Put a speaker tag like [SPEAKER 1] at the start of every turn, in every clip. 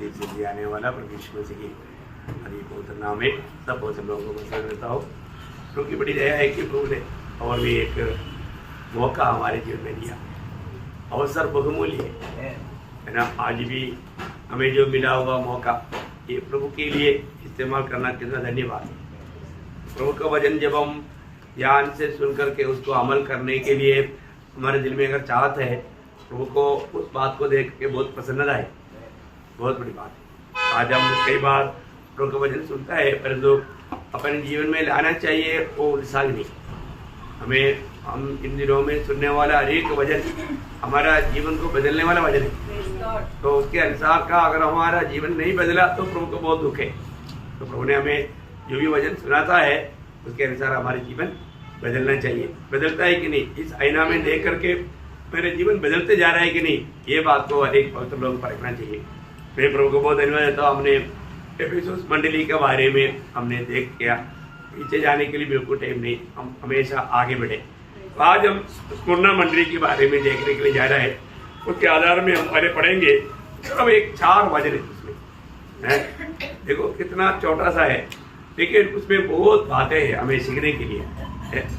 [SPEAKER 1] जल्दी आने वाला परमेश्वर मसीह की हरि पवित्र नाम में सब बहुत लोगों को बचा रहता हो। प्रभु की बड़ी दया है कि प्रभु ने और भी एक मौका हमारे जीवन में दिया। अवसर बहुमूल्य है ना। आज भी हमें जो मिला हुआ मौका ये प्रभु के लिए इस्तेमाल करना कितना धन्यवाद है। प्रभु का वचन जब हम ध्यान से सुन करके उसको अमल करने के लिए हमारे दिल में अगर चाहत है, प्रभु को उस बात को देख के बहुत प्रसन्नता है, बहुत बड़ी बात है। आज हम कई बार प्रभु का वचन सुनता है परंतु अपने जीवन में लाना चाहिए वो इंसान नहीं। हम इन दिनों में सुनने वाला हर एक वचन हमारा जीवन को बदलने वाला वचन है। तो उसके अनुसार का अगर हमारा जीवन नहीं बदला तो प्रभु को बहुत दुख है। तो प्रभु ने हमें जो भी वचन सुनाता है उसके अनुसार हमारे जीवन बदलना चाहिए। बदलता है कि नहीं, इस आईना में देख करके मेरे जीवन बदलते जा रहा है कि नहीं, ये बात को हर एक पवित्र लोग परखना चाहिए। मैं प्रभु को बहुत धन्यवाद देता हूँ। हमने एफिसुस मंडली के बारे में हमने देख किया, पीछे जाने के लिए बिल्कुल टाइम नहीं, हम हमेशा आगे बढ़े। तो आज हम स्मुरना मंडली के बारे में देखने के लिए जा रहे हैं। उसके आधार में हम पहले पढ़ेंगे। सिर्फ एक 4 वचन है उसमें है। देखो कितना छोटा सा है लेकिन उसमें बहुत बातें हैं हमें सीखने के लिए।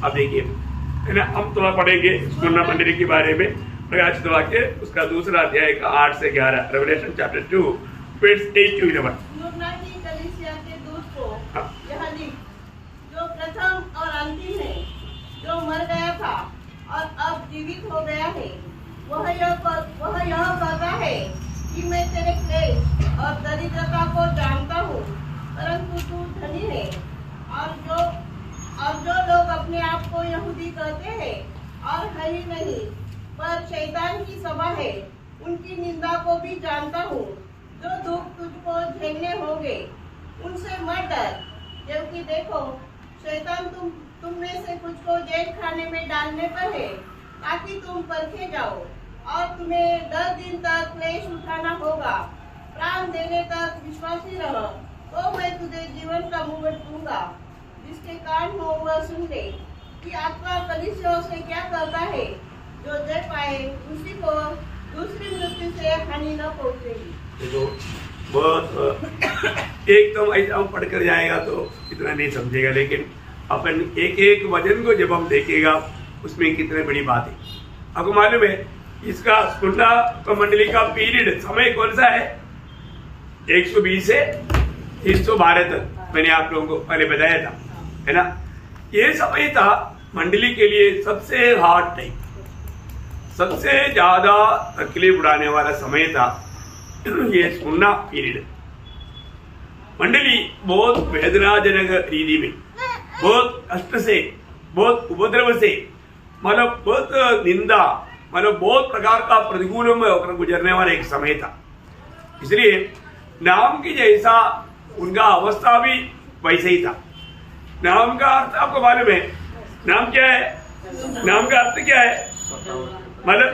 [SPEAKER 1] अब देखिए है ना, हम थोड़ा पढ़ेंगे स्मुरना मंडली के बारे में। प्रकाशित वाक्य उसका 2 अध्याय का 8 से 11, revelation chapter 2 verse 8 to 11।
[SPEAKER 2] Smyrna की कलीसिया के दूत को यह लिख, जो प्रथम और अंतिम है, जो मर गया था और अब जीवित हो गया है, वह यह कहता है कि मैं तेरे क्लेश और दरिद्रता को जानता हूँ, परंतु तू धनी है। और जो लोग अपने आप को यहूदी कहते हैं और है ही नहीं पर शैतान की सभा है, उनकी निंदा को भी जानता हूँ। जो दुख तुझको झेलने होंगे उनसे मत डर, क्योंकि देखो शैतान तुम में से कुछ को जेल खाने में डालने पर है, ताकि तुम परखे जाओ और तुम्हें 10 दिन तक क्लेश उठाना होगा। प्राण देने तक विश्वासी रह, तो मैं तुझे जीवन का मुकुट दूंगा। जिसके कान हो वह सुन ले कि आत्मा कलीसियाओं से क्या कहता है। जो जय पाए उसी को दूसरी मृत्यु से हानि न पहुंचेगी।
[SPEAKER 1] देखो बहुत एकदम ऐसा हम पढ़कर जाएगा तो इतना नहीं समझेगा, लेकिन अपन एक एक वचन को जब हम देखेगा उसमें कितने बड़ी बात है। आपको मालूम है इसका स्मुरना मंडली का पीरियड समय कौन सा है? 120 से 312 तक मैंने आप लोगों को पहले बताया था, है ना। ये समय था मंडली के लिए सबसे हार्ड टाइम, सबसे ज्यादा तकलीफ उड़ाने वाला समय था ये स्मुरना पीरियड। मंडली बहुत वेदनाजनक रीति में, बहुत कष्ट से, बहुत उपद्रव से, मतलब बहुत निंदा, मतलब बहुत प्रकार का प्रतिकूलों में होकर गुजरने वाला एक समय था। इसलिए नाम की जैसा उनका अवस्था भी वैसे ही था। नाम का अर्थ आपको मालूम है? नाम क्या है? नाम का अर्थ क्या है? मतलब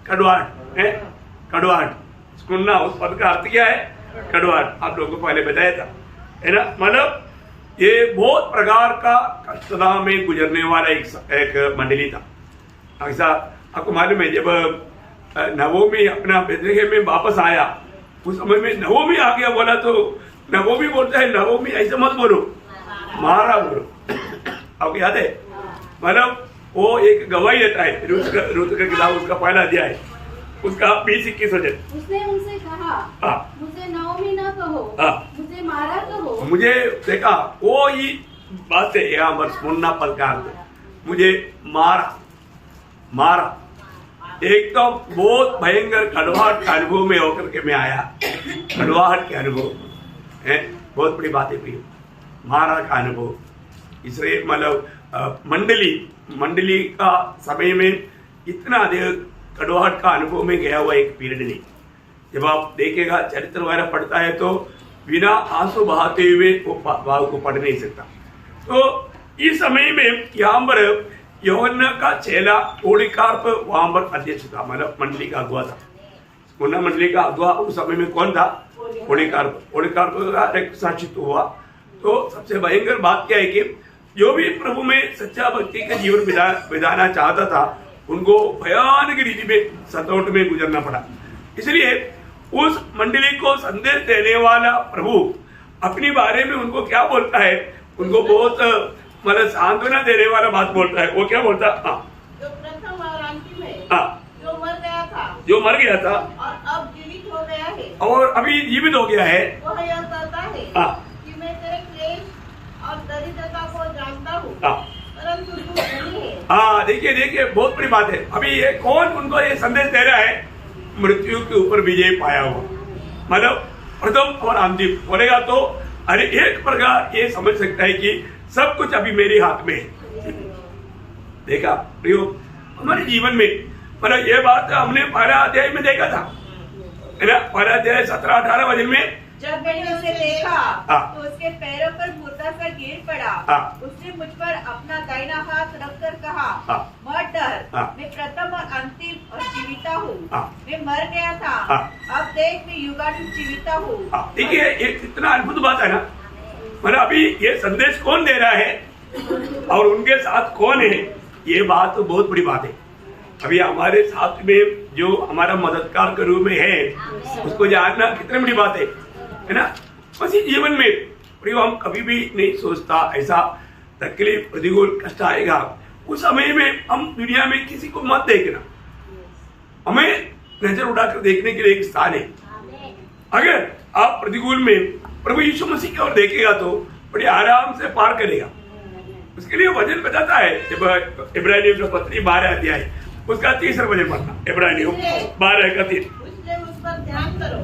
[SPEAKER 1] कड़वाहट है। कड़वाहट स्मुरना उस पद का अर्थ क्या है? कड़वाहट। आप लोगों को पहले बताया था, है ना। मतलब ये बहुत प्रकार का कष्टता में गुजरने वाला एक मंडली था। ऐसा आपको मालूम है जब नवोमी अपना बेथलेहम में वापस आया, उस समय में नवोमी आ गया बोला तो नवोमी बोलता है नवोमी ऐसे मत बोलो, मारा बोलो। आपको याद है? मतलब वो एक गवाही देता है। रूत का किताब उसका पहला अध्याय उसका 20-21 वचन।
[SPEAKER 2] उसने उनसे कहा, मुझे नवोमी न कहो, मुझे मारा कहो। मुझे
[SPEAKER 1] देखा वो ही बात है यहाँ पर स्मुरना पद का अर्थ, मुझे मारा। एक तो बहुत भयंकर कड़वाहट का अनुभव में होकर के मैं आया। कड़वाहट के अनुभव है, बहुत बड़ी बात है, मारा का अनुभव। इसलिए मतलब मंडली का समय में इतना अधिक कड़वाहट का अनुभव में गया हुआ एक पीरियड नहीं। जब आप देखेगा चरित्र वगैरह पढ़ता है तो बिना आंसू बहाते हुए वो भाव को पढ़ नहीं सकता। तो इस समय में यहाँ पर यूहन्ना का चेला पोलीकार्प वहां पर अध्यक्ष था, मतलब मंडली का अगुआ था। स्मुरना मंडली का अगुआ उस समय में कौन था? पोलीकार्प का एक साक्षित्व हुआ। तो सबसे भयंकर बात क्या है कि जो भी प्रभु में सच्चा भक्ति का जीवन बिताना चाहता था उनको भयानक रीति में सतौट में गुजरना पड़ा। इसलिए उस मंडली को संदेश देने वाला प्रभु अपनी बारे में उनको क्या बोलता है? उनको बहुत मतलब सांत्वना देने वाला बात बोलता है। वो क्या बोलता है?
[SPEAKER 2] जो प्रथम और अंतिम है,
[SPEAKER 1] हाँ,
[SPEAKER 2] जो मर गया था और अब जीवित हो गया है,
[SPEAKER 1] और अभी जीवित हो गया है,
[SPEAKER 2] वह यह कहता है कि मैं तेरे क्लेश और दरिद्रता को जानता हूँ, परंतु तू धनी है।
[SPEAKER 1] हाँ, देखिए बहुत बड़ी बात है। अभी ये कौन उनको ये संदेश दे रहा है? मृत्यु के ऊपर विजय पाया हुआ, मतलब प्रथम और अंतिम बोलेगा तो अरे एक प्रकार ये समझ सकता है कि सब कुछ अभी मेरे हाथ में है। देखा प्रियो, हमारे जीवन में मतलब ये बात हमने पहला अध्याय में देखा था, है ना? पहला अध्याय 17-18 वचन में
[SPEAKER 3] जब मैंने उसे देखा तो उसके पैरों पर मुर्दा सा गिर पड़ा। उसने मुझ पर अपना दाहिना हाथ रखकर कहा, मत डर, मैं प्रथम और अंतिम और जीविता हूँ। मैं मर गया था, अब देख मैं युगानुयुग जीविता हूँ।
[SPEAKER 1] देखिए ये कितना अद्भुत बात है ना। मतलब अभी ये संदेश कौन दे रहा है और उनके साथ कौन है, ये बात तो बहुत बड़ी बात है। अभी हमारे साथ में जो हमारा मददगार के रूप में है उसको जानना कितनी बड़ी बात है ना? मसीह जीवन में प्रियो हम कभी भी नहीं सोचता ऐसा तकलीफ प्रतिकूल कष्ट आएगा, उस समय में हम दुनिया में किसी को मत देखना, हमें नजर उठाकर देखने के लिए एक स्थान है। अगर आप प्रतिकूल में प्रभु यीशु मसीह की ओर देखेगा तो बड़े आराम से पार करेगा। उसके लिए वचन बताता है, जब इब्रानियों का पत्री 12 अध्याय उसका 3 वचन पढ़ना, इब्रानियों 12 का 3।
[SPEAKER 2] उस पर ध्यान करो,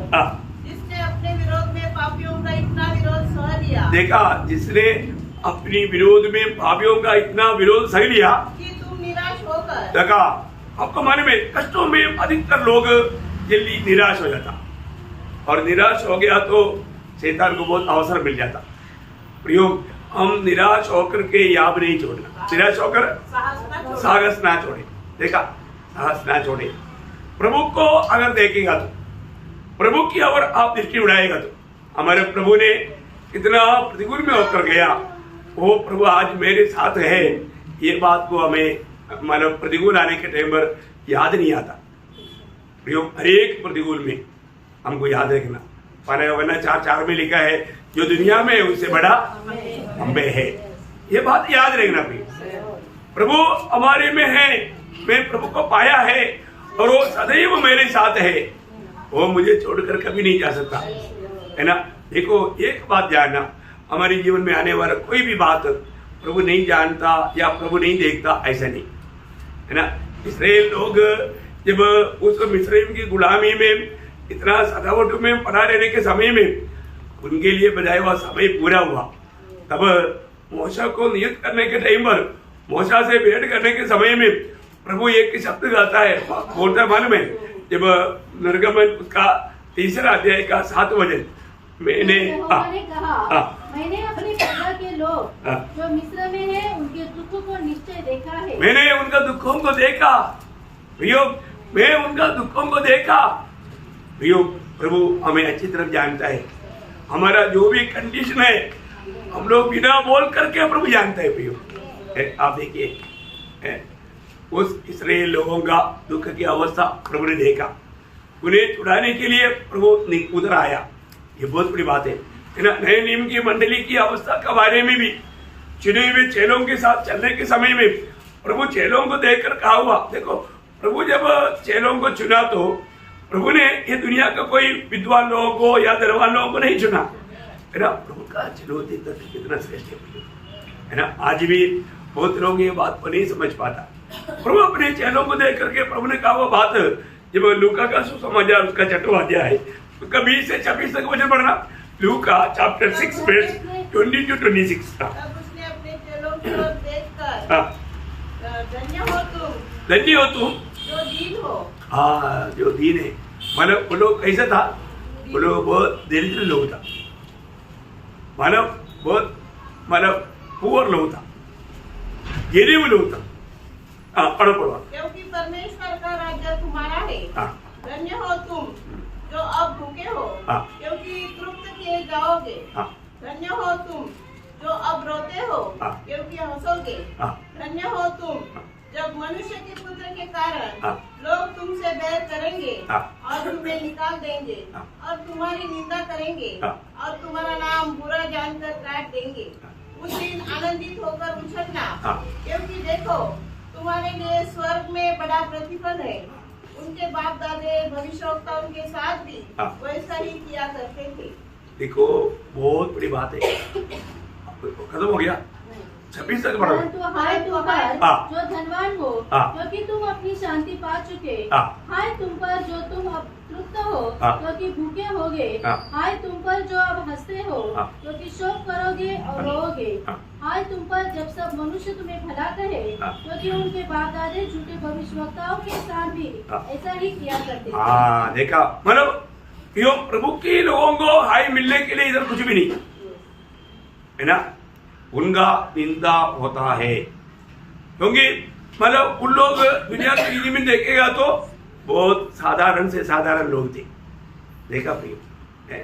[SPEAKER 2] जिसने अपने विरोध में पापियों का इतना विरोध सह लिया। देखा,
[SPEAKER 1] जिसने अपनी विरोध में पापियों का इतना विरोध सह लिया
[SPEAKER 2] कि तुम निराश होकर।
[SPEAKER 1] देखा, आपको मालूम है कष्टों में अधिकतर लोग जल्दी निराश हो जाता, और निराश हो गया तो शैतान को बहुत अवसर मिल जाता। प्रयोग, हम निराश होकर के याद नहीं छोड़ना, निराश होकर साहस ना छोड़े। देखा, साहस ना छोड़े। प्रभु को अगर देखेगा तो, प्रभु की ओर आप दृष्टि उड़ाएगा तो, हमारे प्रभु ने कितना प्रतिकूल में होकर गया, वो प्रभु आज मेरे साथ है, ये बात को हमें मतलब प्रतिकूल आने के टाइम पर याद नहीं आता। प्रयोग हर एक प्रतिकूल में हमको याद रखना। वरना 4:4 में लिखा है, जो दुनिया में उससे बड़ा हमें है। ये बात याद रखना प्रिय। प्रभु हमारे में है, मैं प्रभु को पाया है और वो सदैव मेरे साथ है, वो मुझे छोड़कर कभी नहीं जा सकता, है ना? देखो एक बात जानना, हमारे जीवन में आने वाला कोई भी बात प्रभु नहीं जानता या प्रभु नहीं देखता, ऐसा नहीं, है ना? इस्राएल लोग जब उस मिस्र की गुलामी में इतना सतावट में पड़ा रहने के समय में उनके लिए बजाया हुआ समय पूरा हुआ, तब मूसा को नियत करने के टाइम पर मूसा से भेंट करने के समय में प्रभु एक शब्द गाता है, बोलता मालूम है, जब निर्गमन उसका 3 अध्याय का 7 वचन, मैंने
[SPEAKER 3] कहा, मैंने अपनी प्रजा के लोग जो मिस्र में हैं उनके दुखों को निश्चय देखा है।
[SPEAKER 1] मैंने उनका दुखों को देखा, मैं उनका दुखों को देखा। प्रभु हमें अच्छी तरह जानता है, हमारा जो भी कंडीशन है हम लोग बिना बोल करके प्रभु जानता है। प्रियो आप देखिए, उस इस्राएल लोगों का दुख की अवस्था प्रभु ने देखा, उन्हें छुड़ाने के लिए प्रभु उधर आया। ये बहुत बड़ी बात है ना? नए नियम की मंडली की अवस्था के बारे में भी चुने हुए चेलों के साथ चलने के समय में प्रभु चेलों को देखकर कहा हुआ, देखो प्रभु जब चेलों को चुना तो प्रभु ने ये दुनिया का कोई विद्वान लोगों को या धनवान लोगों को नहीं चुना, है ना? प्रभु का चलो कितना श्रेष्ठ है ना? आज भी बहुत लोग ये बात को नहीं समझ पाता। प्रभु अपने चेलों को देख करके प्रभु ने कहा वो बात, जब लूका का सुसमाचार उसका 6वां अध्याय उसका 20 से 26 तक वचन पढ़ना, लूका चैप्टर 6 वर्स 20 to 26 का।
[SPEAKER 2] तब उसने अपने चेलों की ओर देखकर, धन्य हो तुम जो दीन हो।
[SPEAKER 1] हाँ, जो दीन है, मतलब वो लोग कैसा था, वो लोग बहुत दरिद्र लोग था, मतलब बहुत मतलब पुअर लोग था, गरीब लोग था। पढ़ो।
[SPEAKER 2] क्योंकि परमेश्वर का राज्य तुम्हारा है। धन्य हो तुम जो अब भूखे हो, क्योंकि तृप्त किए जाओगे। धन्य हो तुम जो अब रोते हो, क्योंकि हंसोगे। धन्य हो तुम जब मनुष्य के पुत्र के कारण लोग तुमसे बैर करेंगे
[SPEAKER 1] हाँ।
[SPEAKER 2] और तुम्हें निकाल देंगे
[SPEAKER 1] हाँ।
[SPEAKER 2] और तुम्हारी निंदा करेंगे
[SPEAKER 1] हाँ।
[SPEAKER 2] और तुम्हारा नाम बुरा जानकर काट देंगे। उस दिन आनंदित होकर उछलना,
[SPEAKER 1] हाँ।
[SPEAKER 2] क्योंकि देखो तुम्हारे लिए स्वर्ग में बड़ा प्रतिफल है। उनके बाप दादे भविष्यवक्ताओं के साथ भी
[SPEAKER 1] हाँ।
[SPEAKER 2] वैसा ही किया करते थे।
[SPEAKER 1] देखो बहुत बड़ी बात है, खत्म हो गया 26 तक बढ़ो।
[SPEAKER 4] परंतु हाय तुम पर
[SPEAKER 1] हाँ।
[SPEAKER 4] जो धनवान हो,
[SPEAKER 1] हाँ।
[SPEAKER 4] क्योंकि तुम अपनी शांति पा चुके।
[SPEAKER 1] हाँ।
[SPEAKER 4] हाय तुम पर जो तुम अब तृप्त हो,
[SPEAKER 1] हाँ।
[SPEAKER 4] क्योंकि भूखे होगे।
[SPEAKER 1] हाँ।
[SPEAKER 4] हाय तुम पर जो अब हंसते हो,
[SPEAKER 1] हाँ।
[SPEAKER 4] क्योंकि शोक करोगे और रोओगे।
[SPEAKER 1] हाँ।
[SPEAKER 4] हाय तुम पर जब सब मनुष्य तुम्हें भला कहे,
[SPEAKER 1] हाँ।
[SPEAKER 4] क्योंकि उनके बाप दादे झूठे भविष्यवक्ताओं के साथ भी
[SPEAKER 1] हाँ।
[SPEAKER 4] ऐसा ही किया करते थे।
[SPEAKER 1] हाँ देखा, मतलब यो प्रभु के लोगों को हाय मिलने के लिए इधर कुछ भी नहीं है ना, उनका निंदा होता है। क्योंकि मतलब उन लोग दुनिया की रीति में देखेगा तो बहुत साधारण से साधारण लोग थे। देखा प्रिय,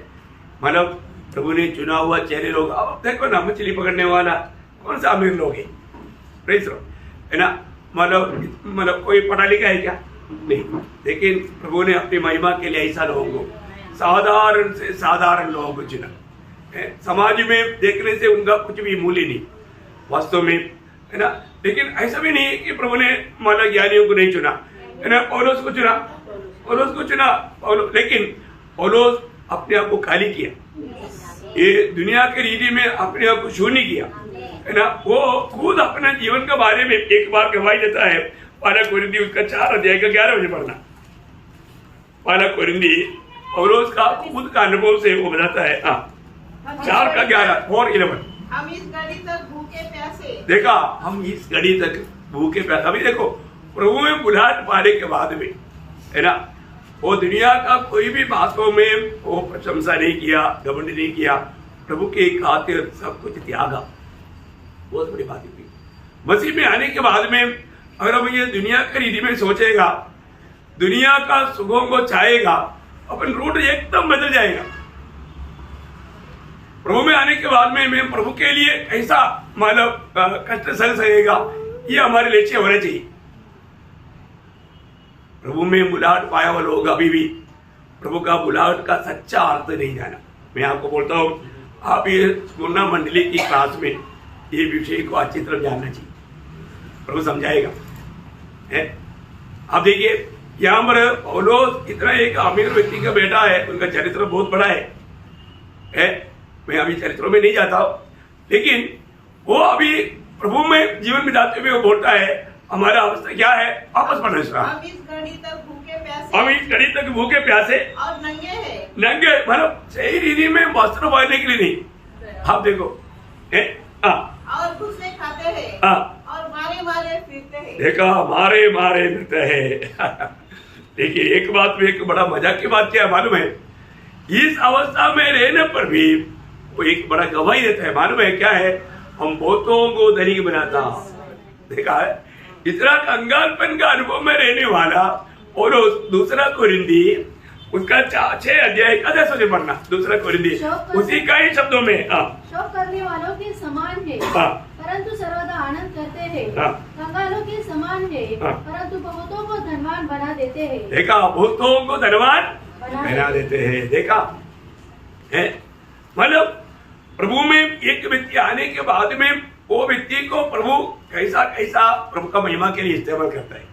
[SPEAKER 1] मतलब प्रभु ने चुना हुआ चेहरे लोग। अब देखो ना, मछली पकड़ने वाला कौन सा अमीर लोग है, है ना, मतलब कोई पढ़ा लिखा है क्या? नहीं। लेकिन प्रभु ने अपनी महिमा के लिए ऐसा लोगों को, साधारण से साधारण लोगों को चुना। समाज में देखने से उनका कुछ भी मूल्य नहीं वास्तव में, है ना। लेकिन ऐसा भी नहीं कि प्रभु ने माला ज्ञानियों को नहीं चुना, है ना। पौलोस को चुना, लेकिन पौलोस अपने आप को खाली किया, ये दुनिया के रीति में अपने आप को शून्य किया, है ना। वो खुद अपने जीवन के बारे में एक बार गवाही देता है। पहला कोरिन्थी उसका 4 अध्याय का 11 बजे पढ़ना। पहला कोरिन्थी पौलोस का खुद का अनुभव से वो बताता है। 4 का 11 4:11।
[SPEAKER 2] हम इस घड़ी तक भूखे प्यासे,
[SPEAKER 1] देखा, हम इस घड़ी तक भूखे प्यासे। अभी देखो, प्रभु में बुलाहट पाने के बाद में, है ना, वो दुनिया का कोई भी बातों में वो प्रशंसा नहीं किया, घमंड नहीं किया, प्रभु के खातिर सब कुछ त्यागा। बहुत बड़ी बात है। मसीह में आने के बाद में अगर हम ये दुनिया के रीति में सोचेगा, दुनिया का सुखों को चाहेगा, अपन रूट एकदम बदल जाएगा। प्रभु में आने के बाद में मैं प्रभु के लिए कैसा मतलब कष्ट सह सकेगा, ये हमारे लक्ष्य होना चाहिए। प्रभु में बुलाहट पाया हुआ लोग अभी भी प्रभु का बुलाहट का सच्चा अर्थ नहीं जाना। मैं आपको बोलता हूँ, आप ये स्मरणा मंडली की क्लास में ये विषय को अच्छी तरह जानना चाहिए, प्रभु समझाएगा। है आप देखिए, यहाँ पर पौलोस इतना एक अमीर व्यक्ति का बेटा है, उनका चरित्र बहुत बड़ा है। मैं अभी चरित्रों में नहीं जाता हूँ, लेकिन वो अभी प्रभु में जीवन बिताते हुए वो बोलता है, हमारा अवस्था क्या है? आपस में
[SPEAKER 2] हम इस घड़ी तक भूखे प्यासे और नंगे
[SPEAKER 1] मतलब सही रीति में वस्त्र पहनने के लिए नहीं। आप देखो,
[SPEAKER 2] और घुसे खाते हैं और मारे फिरते हैं।
[SPEAKER 1] देखा, मारे फिरते हैं। देखिए, एक बात में एक बड़ा मजाक की बात क्या है मालूम है? इस अवस्था में रहने पर भी वो एक बड़ा गवाही देता है। मालूम है क्या है? हम बहुतों को धनिक बनाता। देखा है, इतना कंगालपन का अनुभव में रहने वाला। और दूसरा कोरिन्थी उसका 6 अध्याय का 10 से पढ़ना। दूसरा कोरिन्थी उसी का ही शब्दों में,
[SPEAKER 4] शोक करने वालों के समान है, परंतु सर्वदा आनंद करते हैं। कंगालों के समान है, परंतु बहुतों को धनवान बना देते हैं।
[SPEAKER 1] देखा, बहुतों को धनवान बना देते हैं। देखा है, मतलब प्रभु में एक व्यक्ति आने के बाद में वो व्यक्ति को प्रभु कैसा कैसा प्रभु का महिमा के लिए इस्तेमाल करता है।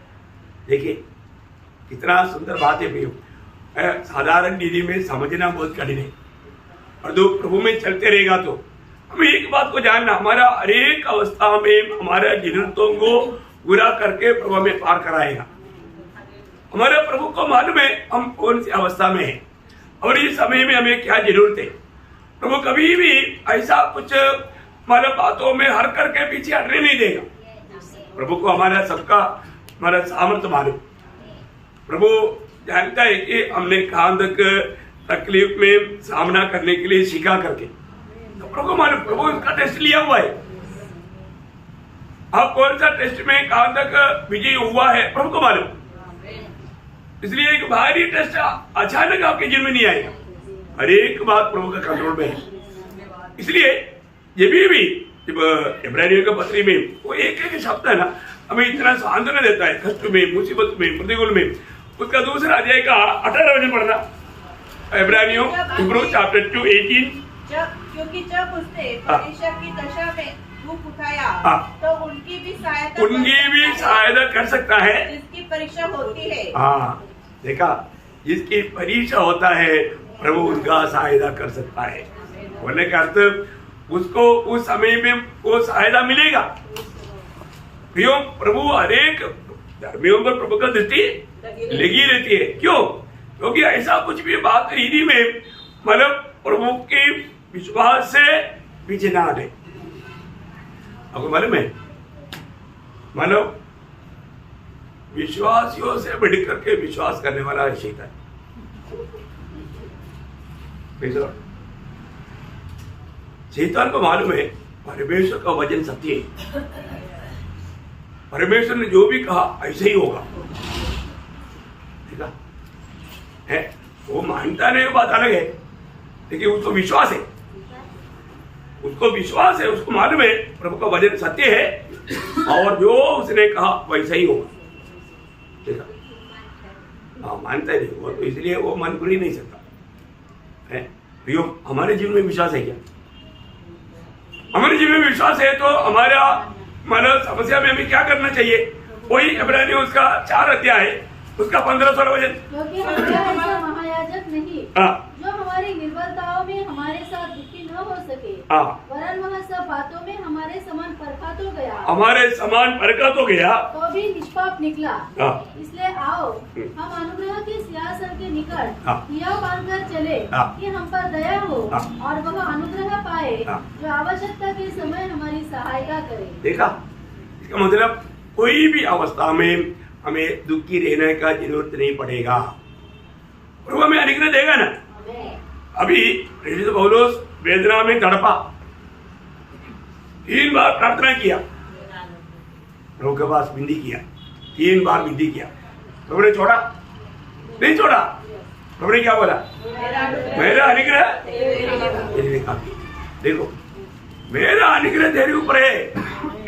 [SPEAKER 1] देखिए कितना सुंदर बात है प्रियो। साधारण विधि में समझना बहुत कठिन है, और जो प्रभु में चलते रहेगा तो हमें एक बात को जानना, हमारा हर एक अवस्था में हमारे जरूरतों को पूरा करके प्रभु हमें पार कराएगा। हमारे प्रभु को मालूम है हम कौन सी अवस्था में है और इस समय में हमें क्या जरूरत है। प्रभु कभी भी ऐसा कुछ हमारे बातों में हर करके पीछे हटने नहीं देगा। प्रभु को हमारा सबका हमारा सामर्थ्य मालूम। प्रभु जानता है कि हमने कहां तक तकलीफ में सामना करने के लिए सीखा करके, तो प्रभु मालूम। प्रभु इसका टेस्ट लिया हुआ है। आप कौन सा टेस्ट में कहां तक विजय हुआ है प्रभु को मालूम। इसलिए एक भारी टेस्ट अचानक आपके जीवन में नहीं आएगा। हर एक बात प्रभु का कंट्रोल में है। इसलिए ये भी जब इब्रानियों के पत्री में वो एक शब्द है ना, हमें इतना सांत्वना देता है कष्ट में, मुसीबत में, प्रतिकूल में। उसका दूसरा अध्याय का 18 वचन पढ़ना, इब्रानियों चैप्टर 2:18।
[SPEAKER 3] क्योंकि जब उसने परीक्षा की दशा में धूप उठाया तो उनकी भी सहायता
[SPEAKER 1] कर सकता है
[SPEAKER 3] जिसकी परीक्षा होती है।
[SPEAKER 1] हाँ, देखा, जिसकी परीक्षा होता है प्रभु उनका सहायता कर सकता है। बोलने का अर्थ उसको उस समय में वो सहायता मिलेगा। क्यों? प्रभु अनेक धर्मियों पर प्रभु का दृष्टि लगी रहती है। क्यों? क्योंकि ऐसा कुछ भी बात रीति में मतलब प्रभु के विश्वास से पीछे ना हटे। आपको मालूम है, मतलब विश्वासियों से बढ़ करके विश्वास करने वाला है शैतान। शैतान को मालूम है परमेश्वर का वचन सत्य है, परमेश्वर ने जो भी कहा ऐसे ही होगा। देखा है, वो मानता नहीं, बात अलग है, लेकिन उसको विश्वास है, उसको विश्वास है, उसको मालूम है प्रभु का वचन सत्य है और जो उसने कहा वैसा ही होगा। देखा, हाँ, मानता ही नहीं वो, तो इसलिए वो मन बुरी नहीं सकता है। तो हमारे जीवन में विश्वास है क्या? हमारे जीवन में विश्वास है तो हमारा मतलब समस्या में हमें क्या करना चाहिए? वही इब्रानियों उसका 4 अध्याय है, उसका 15-16 वचन।
[SPEAKER 4] क्योंकि हमारा ऐसा महायाजक नहीं जो हमारी निर्बलताओं में हमारे साथ दुखी न हो सके, वरन वह सब बातों में हमारे समान परखा तो गया,
[SPEAKER 1] हमारे समान परखा तो गया,
[SPEAKER 4] तो भी निष्पाप निकला। इसलिए आओ हम अनुग्रह के सिंहासन के निकट हिया बांधकर चले कि हम पर दया हो और वह अनुग्रह पाए जो आवश्यकता के समय हमारी सहायता करे।
[SPEAKER 1] देखा, इसका मतलब कोई भी अवस्था में हमें दुखी रहने का जरूरत नहीं पड़ेगा, प्रभु हमें अनुग्रह देगा ना। अभी प्रेरित पौलुस वेदना में तड़पा, 3 बार प्रार्थना किया, प्रभु के पास विनती किया, 3 बार विनती किया। प्रभु ने छोड़ा नहीं, छोड़ा। प्रभु ने क्या बोला? मेरा अनुग्रह तेरे लिए काफी। देखो, मेरा अनुग्रह तेरे ऊपर है,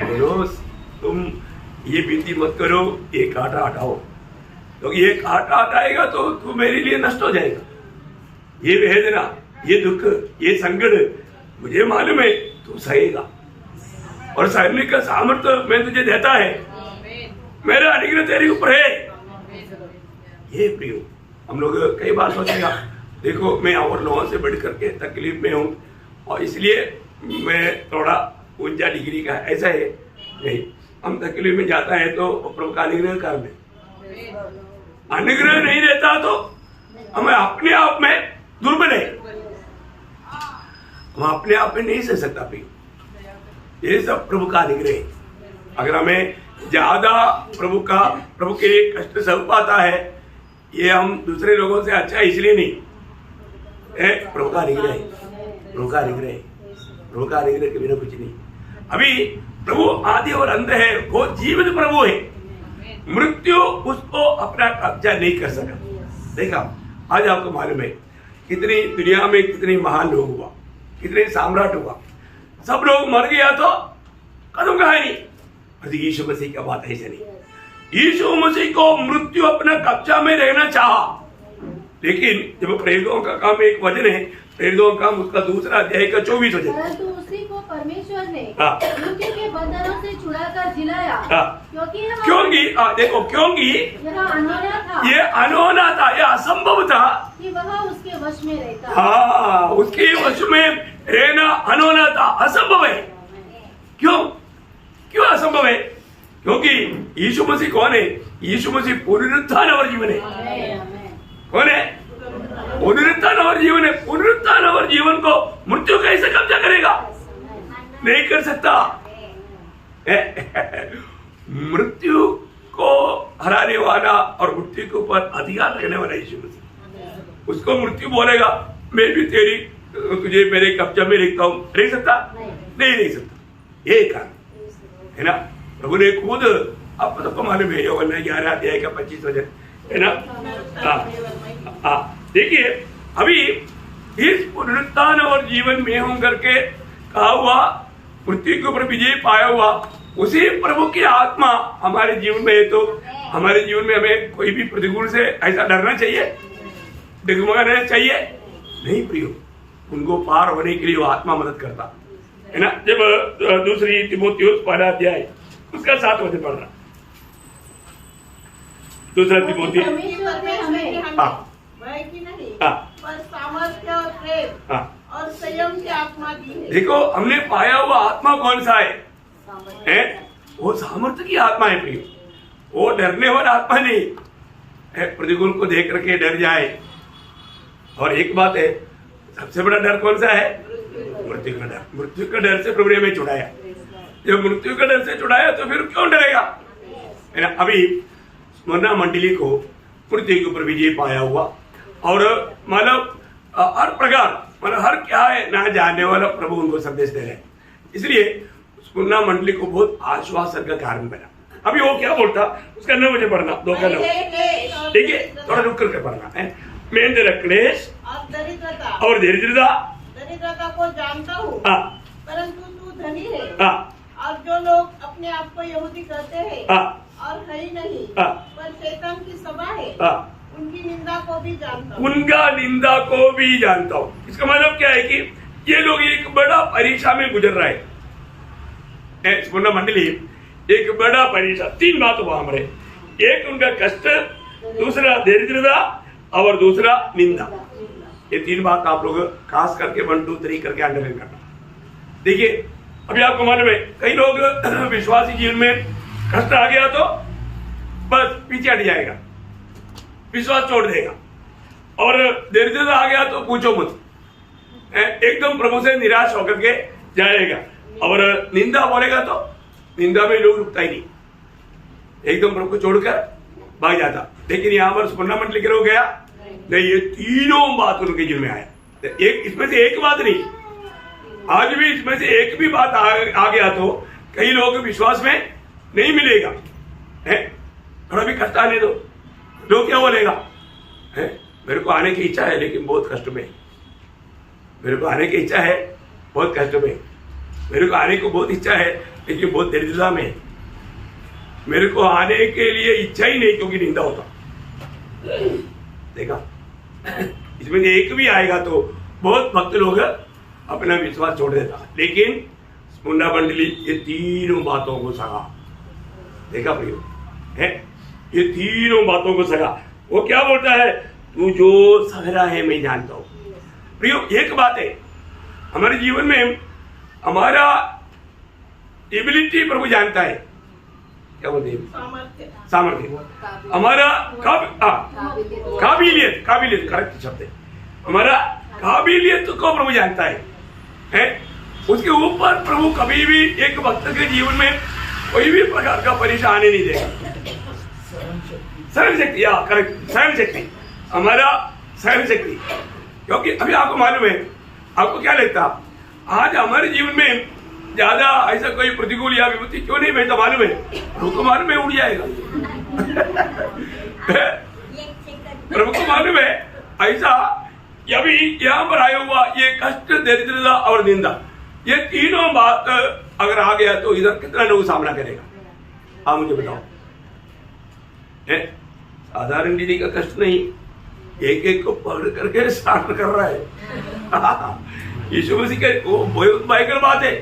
[SPEAKER 1] पौलुस तुम ये विनती मत करो, ये कांटा हटाओ, तो ये कांटा हटाएगा तो तू मेरे लिए नष्ट हो जाएगा। ये वेदना, ये दुख, ये संकट मुझे मालूम है तू सहेगा और सहने का सामर्थ्य मैं तुझे देता है, मेरा अनुग्रह तेरे ऊपर है। ये प्रियो, हम लोग कई बार सोचेगा देखो मैं और लोगों से बढ़ करके तकलीफ में हूँ और इसलिए मैं थोड़ा ऊंचा डिग्री का, ऐसा है नहीं। हम तकलीफ में जाता है तो प्रभु का अनुग्रह कर दे, अनुग्रह नहीं देता तो हमें अपने आप में दुर्बल है, हम अपने आप में नहीं सह सकता भी। ये सब प्रभु का अनुग्रह है। अगर हमें ज्यादा प्रभु के लिए कष्ट सह पाता है, ये हम दूसरे लोगों से अच्छा इसलिए नहीं, प्रभु का अनुग्रह है, प्रभु का अनुग्रह है, प्रभु का अनुग्रह के बिना कुछ नहीं। अभी प्रभु आदि और अंत है, वो जीवित प्रभु है, मृत्यु उसको अपना कब्जा नहीं कर सका। देखा, आज आपको मालूम है कितनी दुनिया में कितने महान लोग हुआ, कितने सम्राट हुआ, सब लोग मर गया तो कदम कहानी। यीशु मसीह का बात ऐसे नहीं, यीशु मसीह को मृत्यु अपना कब्जा में रहना चाहा, लेकिन जब प्रेरितों का काम एक वचन है, प्रेरितों का काम उसका 2 अध्याय का 24 वचन,
[SPEAKER 4] परंतु उसी को परमेश्वर ने मृत्यु के बंधनों से छुड़ाकर जिलाया, क्योंकि
[SPEAKER 1] देखो, क्योंकि
[SPEAKER 4] यह अनहोना था,
[SPEAKER 1] ये अनहोना था, ये असंभव था
[SPEAKER 4] कि वह उसके वश में रहता।
[SPEAKER 1] हाँ, उसके वश में रहना अनहोना था, असंभव है। क्यों असंभव है? क्योंकि यीशु मसीह कौन है? यीशु मसीह पुनरुत्थान और जीवन है। कौन है? पुनरुत्थान और जीवन है। पुनरुत्थान और जीवन को मृत्यु कैसे कब्जा करेगा? नहीं कर सकता। मृत्यु को हराने वाला और मृत्यु के ऊपर अधिकार रखने वाला यीशु मसीह, उसको मृत्यु बोलेगा मैं भी तुझे मेरे कब्जा में रखता हूं, रह सकता? नहीं सकता। ये कारण है ना, प्रभु ने खुद, आपको सबको मालूम है, यूहन्ना 11 अध्याय का 25 वचन है ना। देखिए, अभी इस पुनरुत्थान और जीवन में हम करके कहा हुआ, मृत्यु के ऊपर विजय पाया हुआ उसी प्रभु की आत्मा हमारे जीवन में है, तो हमारे जीवन में हमें कोई भी प्रतिकूल से ऐसा डरना चाहिए, डगमगाना चाहिए नहीं प्रियो। उनको पार होने के लिए वो आत्मा मदद करता है ना। जब दूसरी तिमोथियुस पहला अध्याय उसका 7 वचन पढ़ना, दूसरा तिमोथी
[SPEAKER 4] परमेश्वर ने हमें
[SPEAKER 2] भय की नहीं
[SPEAKER 1] हाँ।
[SPEAKER 2] पर सामर्थ्य और प्रेम
[SPEAKER 1] हाँ।
[SPEAKER 2] और संयम की आत्मा दी है।
[SPEAKER 1] देखो हमने पाया हुआ आत्मा कौन सा है? वो सामर्थ्य की आत्मा है प्रियो, वो डरने वाला आत्मा नहीं है। प्रतिकूल को देख करके डर जाए। और एक बात है, सबसे बड़ा डर कौन सा है? मृत्यु का डर। मृत्यु का डर से प्रभु ने हमें छुड़ाया। जब मृत्यु का डर से छुड़ाया तो फिर क्यों डरेगा, है ना। अभी स्मरणा मंडली को मृत्यु के ऊपर विजय पाया हुआ, और मतलब हर प्रकार, मतलब हर क्या है ना जानने वाला प्रभु उनको संदेश दे रहे हैं। इसलिए स्मरणा मंडली को बहुत आश्वासन का कारण बना। अभी वो क्या बोलता उसका 9 मुझे पढ़ना, 2 का 9, ठीक है, थोड़ा रुक करके पढ़ना है। मैं तेरा क्लेश
[SPEAKER 2] और दरिद्रता
[SPEAKER 1] और
[SPEAKER 2] दरिद्रता को जानता हूँ, परंतु तू धनी है। और जो लोग अपने आप को यहूदी कहते हैं और है ही नहीं पर शैतान की सभा है, उनकी निंदा को भी जानता हूँ।
[SPEAKER 1] उनका निंदा को भी जानता हूँ। इसका मतलब क्या है कि ये लोग एक बड़ा परीक्षा में गुजर रहे हैं। स्मरणा मंडली एक बड़ा परीक्षा, 3 बात हुआ हमारे, एक उनका कष्ट, दूसरा दरिद्रता और दूसरा निंदा। ये 3 बात आप लोग खास करके 1 2 3 करके अंडरलाइन करना। देखिए अभी आपको मालूम है कई लोग विश्वासी जीवन में कष्ट आ गया तो बस पीछे हट जाएगा, विश्वास छोड़ देगा, और दरिद्रता आ गया तो पूछो मत, एकदम प्रभु से निराश होकर के जाएगा। और निंदा बोलेगा तो निंदा में लोग रुकता ही नहीं, एकदम प्रभु को छोड़कर भाग जाता। लेकिन यहाँ पर स्मरणा मंडली के लोग गया नहीं, ये तीनों बात उनके जीवन में आया। एक इसमें से एक बात नहीं, आज भी इसमें से एक भी बात आ गया तो कई लोग विश्वास में नहीं मिलेगा, है थोड़ा भी कष्ट आने दो, लोग क्या बोलेगा, है मेरे को आने की इच्छा है लेकिन बहुत कष्ट में, मेरे को आने की इच्छा है बहुत कष्ट में, मेरे को आने को बहुत इच्छा है लेकिन बहुत दरिद्रता में, मेरे को आने के लिए इच्छा ही नहीं क्योंकि निंदा होता। देखा इसमें एक भी आएगा तो बहुत भक्त लोग अपना विश्वास छोड़ देता। लेकिन स्मरणा मंडली ये तीनों बातों को सगा, देखा प्रियो है, ये तीनों बातों को सगा। वो क्या बोलता है, तू जो सह रहा है मैं जानता हूं। प्रियो एक बात है, हमारे जीवन में हमारा एबिलिटी प्रभु जानता है, क्या बोलते हैं, सामर्थ्य, हमारा काबिलियत, करेक्ट शब्द है, हमारा काबिलियत को प्रभु जानता है। उसके ऊपर प्रभु कभी भी एक भक्त के जीवन में कोई भी प्रकार का परेशान आने नहीं देगा। सहन शक्ति, या करेक्ट, सहन शक्ति, हमारा सहन शक्ति। क्योंकि अभी आपको मालूम है, आपको क्या लगता आज हमारे जीवन में ज्यादा ऐसा कोई प्रतिकूल या विपत्ति क्यों नहीं भेजता, मालूम है प्रभु को मालूम है उड़ जाएगा। प्रभु को मालूम है ऐसा अभी यहाँ पर आया हुआ ये कष्ट, दरिद्रता और निंदा, ये तीनों बात अगर आ गया तो इधर कितना लोग सामना करेगा, आप मुझे बताओ। साधारण दीदी का कष्ट नहीं, एक एक को पकड़ करके सामना कर रहा है। यीशु मसीह के वो बहुत भयंकर बात है,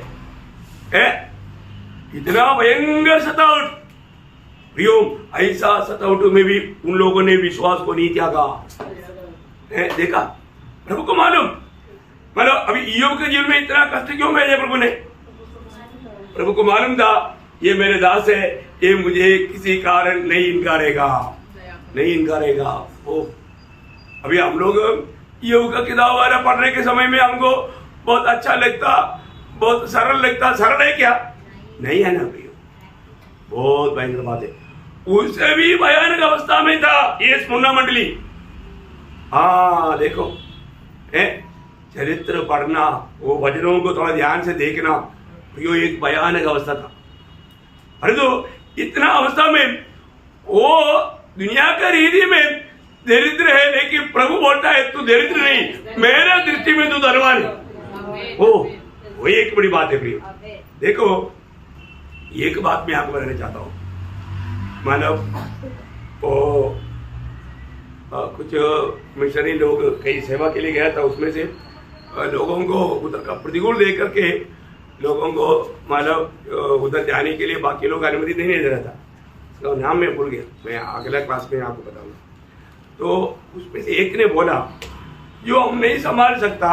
[SPEAKER 1] इतना भयंकर सतावट, प्रियो ऐसा सतावट में भी उन लोगों ने विश्वास को नहीं त्यागा। देखा प्रभु को मालूम, मतलब अभी ईयोब के जीवन में इतना कष्ट क्यों भेजा प्रभु ने, प्रभु को मालूम था ये मेरे दास है, ये मुझे किसी कारण नहीं इनकारेगा। ओ अभी हम लोग ईयोब का किताब वगैरह पढ़ने के समय में हमको बहुत अच्छा लगता, बहुत सरल लगता। सरल है क्या, नहीं है ना भैया, बहुत भयंकर बात है। उससे भी भयानक अवस्था में था ये स्मरणा मंडली। हाँ देखो, चरित्र पढ़ना, वो वचनों को थोड़ा ध्यान से देखना, यो एक भयानक अवस्था था। अरे तो इतना अवस्था में वो दुनिया का रीति में दरिद्र है, लेकिन प्रभु बोलता है तू दरिद्र नहीं, मेरा दृष्टि में तू धनवान है। वो एक बड़ी बात है प्रिय। देखो एक बात मैं आपको बताना चाहता हूँ, मानव वो कुछ मिशनरी लोग कई सेवा के लिए गया था, उसमें से लोगों को उधर का प्रतिकूल देख करके लोगों को मानव उधर जाने के लिए बाकी लोग अनुमति नहीं दे रहा था। उसका नाम मैं भूल गया, मैं अगला क्लास में आपको बताऊंगा। तो उसमें से एक ने बोला, जो हम नहीं संभाल सकता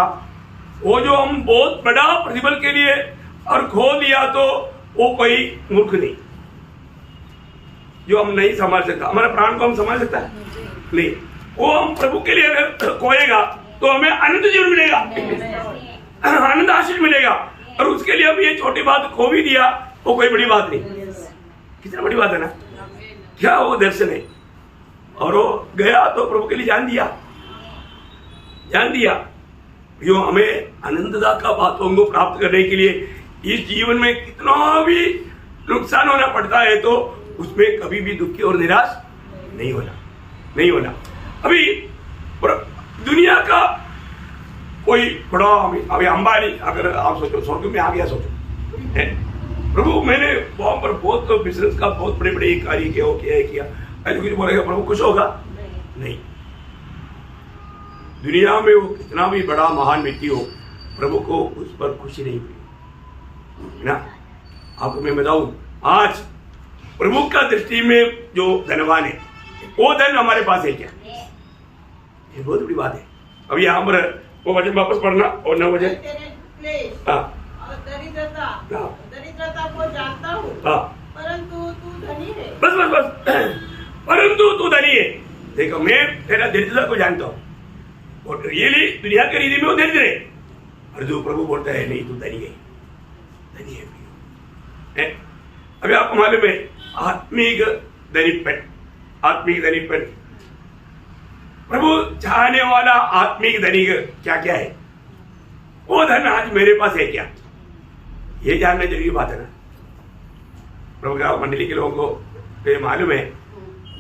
[SPEAKER 1] वो जो हम बहुत बड़ा प्रतिफल के लिए और खो दिया तो वो कोई मूर्ख नहीं। जो हम नहीं संभाल सकता, हमारे प्राण को हम संभाल सकता है नहीं, वो हम प्रभु के लिए अगर खोएगा तो हमें अनंत जीवन मिलेगा, अनंत आशीष मिलेगा। और उसके लिए अब ये छोटी बात खो भी दिया वो कोई बड़ी बात नहीं। कितना बड़ी बात है ना, क्या वो दर्शन है। और वो गया तो प्रभु के लिए जान दिया। जो हमें आनंददा का बातों को प्राप्त करने के लिए इस जीवन में कितना भी नुकसान होना पड़ता है तो उसमें कभी भी दुखी और निराश नहीं होना। अभी दुनिया का कोई बड़ा, अभी अंबानी अगर आप सोचो स्वर्ग में आ गया, सोचो प्रभु मैंने वहां पर बहुत बिजनेस का बहुत बड़े कार्य किया, ऐसे कुछ बोलेगा प्रभु खुश होगा? नहीं। दुनिया में वो कितना भी बड़ा महान व्यक्ति हो, प्रभु को उस पर खुशी नहीं हुई ना। आपको मैं बताऊं, आज प्रभु का दृष्टि में जो धनवान है वो धन हमारे पास है क्या? ये बहुत बड़ी बात है। अब यहाँ पर वो वचन वापस पढ़ना और 9 वचन।
[SPEAKER 2] दरिद्रता को जानता हूँ, परंतु तू धनी है।
[SPEAKER 1] बस परंतु तू धनी है। देखो मैं तेरा दरिद्रता को जानता हूँ और रियली दुनिया के रीति में वो दरिद्र है, और जो प्रभु बोलता है नहीं तू धनी है। अभी आपको मालूम है आत्मिक धनिकपन, प्रभु चाहने वाला आत्मिक धनिक क्या क्या है, वो धन आज मेरे पास है क्या, ये जानना जरूरी बात है ना। प्रभु का मंडली के लोगों को ये मालूम है,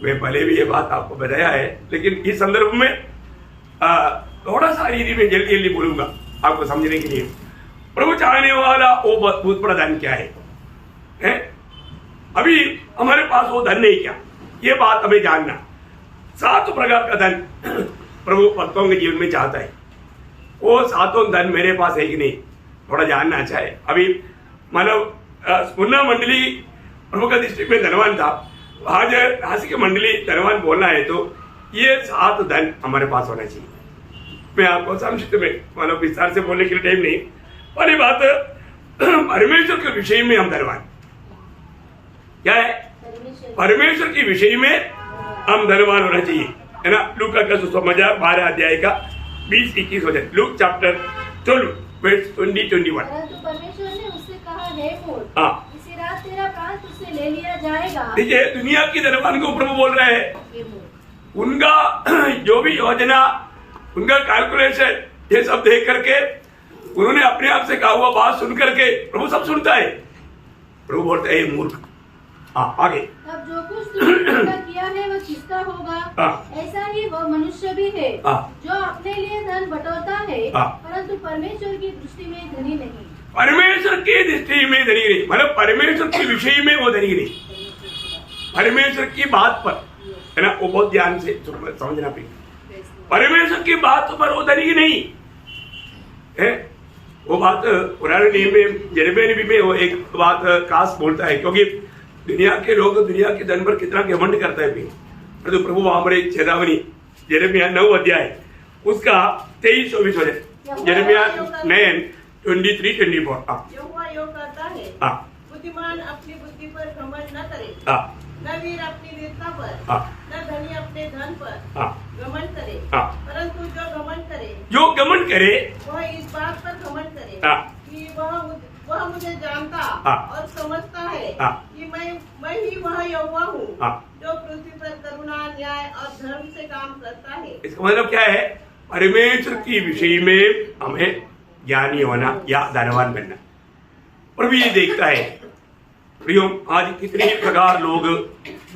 [SPEAKER 1] मैं पहले भी ये बात आपको बताया है, लेकिन इस संदर्भ में थोड़ा सा रीति में जल्दी बोलूंगा आपको समझने के लिए। प्रभु चाहने वाला वो बहुत बड़ा धन क्या है? अभी हमारे पास वो धन नहीं क्या, ये बात हमें जानना। 7 प्रकार का धन प्रभु भक्तों के जीवन में चाहता है, वो 7 धन मेरे पास है कि नहीं, थोड़ा जानना अच्छा है। अभी मानव स्पुर्णा मंडली प्रभु का डिस्ट्रिक्ट में धनवान था, आज राशि की मंडली धनवान बोलना है तो ये 7 धन हमारे पास होना चाहिए। मैं आपको संक्षिप्त में मानव विस्तार से बोलने के लिए टाइम नहीं, पहली बात परमेश्वर के विषय में हम धनवान क्या है, परमेश्वर के विषय में हम धनवान होना चाहिए, है ना। लूका का सुसमाचार 12 अध्याय का 20-21 वचन, लूक चैप्टर 12 वर्स 20-21।
[SPEAKER 4] परमेश्वर ने उससे कहा, हे मूर्ख, इसी रात तेरा प्राण तुझसे ले लिया जाएगा।
[SPEAKER 1] देखिए दुनिया की धनवान को प्रभु बोल रहे हैं, उनका जो भी योजना, उनका कैलकुलेशन, ये सब देख करके उन्होंने अपने आप से कहा हुआ बात सुन करके प्रभु सब सुनता है। प्रभु बोलते हैं मूर्ख। आगे,
[SPEAKER 4] अब जो कुछ तूने किया है वह किसका होगा? ऐसा ही वह मनुष्य भी है जो अपने लिए धन बटोरता है, परंतु परमेश्वर की दृष्टि में धनी नहीं।
[SPEAKER 1] परमेश्वर की दृष्टि में धनी नहीं, मतलब परमेश्वर के विषय में वो धनी नहीं, परमेश्वर की बात पर, है ना, वो बहुत ध्यान से समझना पड़ेगा। परमेश्वर की बात पर वो धनी नहीं है। वो बात पुराने नियम में यिर्मयाह नबी में वो एक बात खास बोलता है, क्योंकि दुनिया के लोग दुनिया के धन पर कितना घमंड करता है। तो प्रभु वहां पर एक चेतावनी, यिर्मयाह 9 अध्याय उसका 23-24 वचन, यिर्मयाह 9:23-24।
[SPEAKER 2] यहोवा यो कहता है, बुद्धिमान अपनी बुद्धि पर घमंड न करे, न वीर अपनी वीरता पर, न धनी अपने धन पर घमंड करे, परंतु जो घमंड करे वह इस बात पर घमंड करे कि वह मुझे जानता और समझता है कि मैं ही वह यहोवा हूँ जो पृथ्वी पर करुणा, न्याय और धर्म से काम करता है।
[SPEAKER 1] इसका मतलब क्या है? परमेश्वर के विषय में हमें ज्ञानी होना या धनवान बनना। और भी ये देखता है प्रियो, आज कितने प्रकार लोग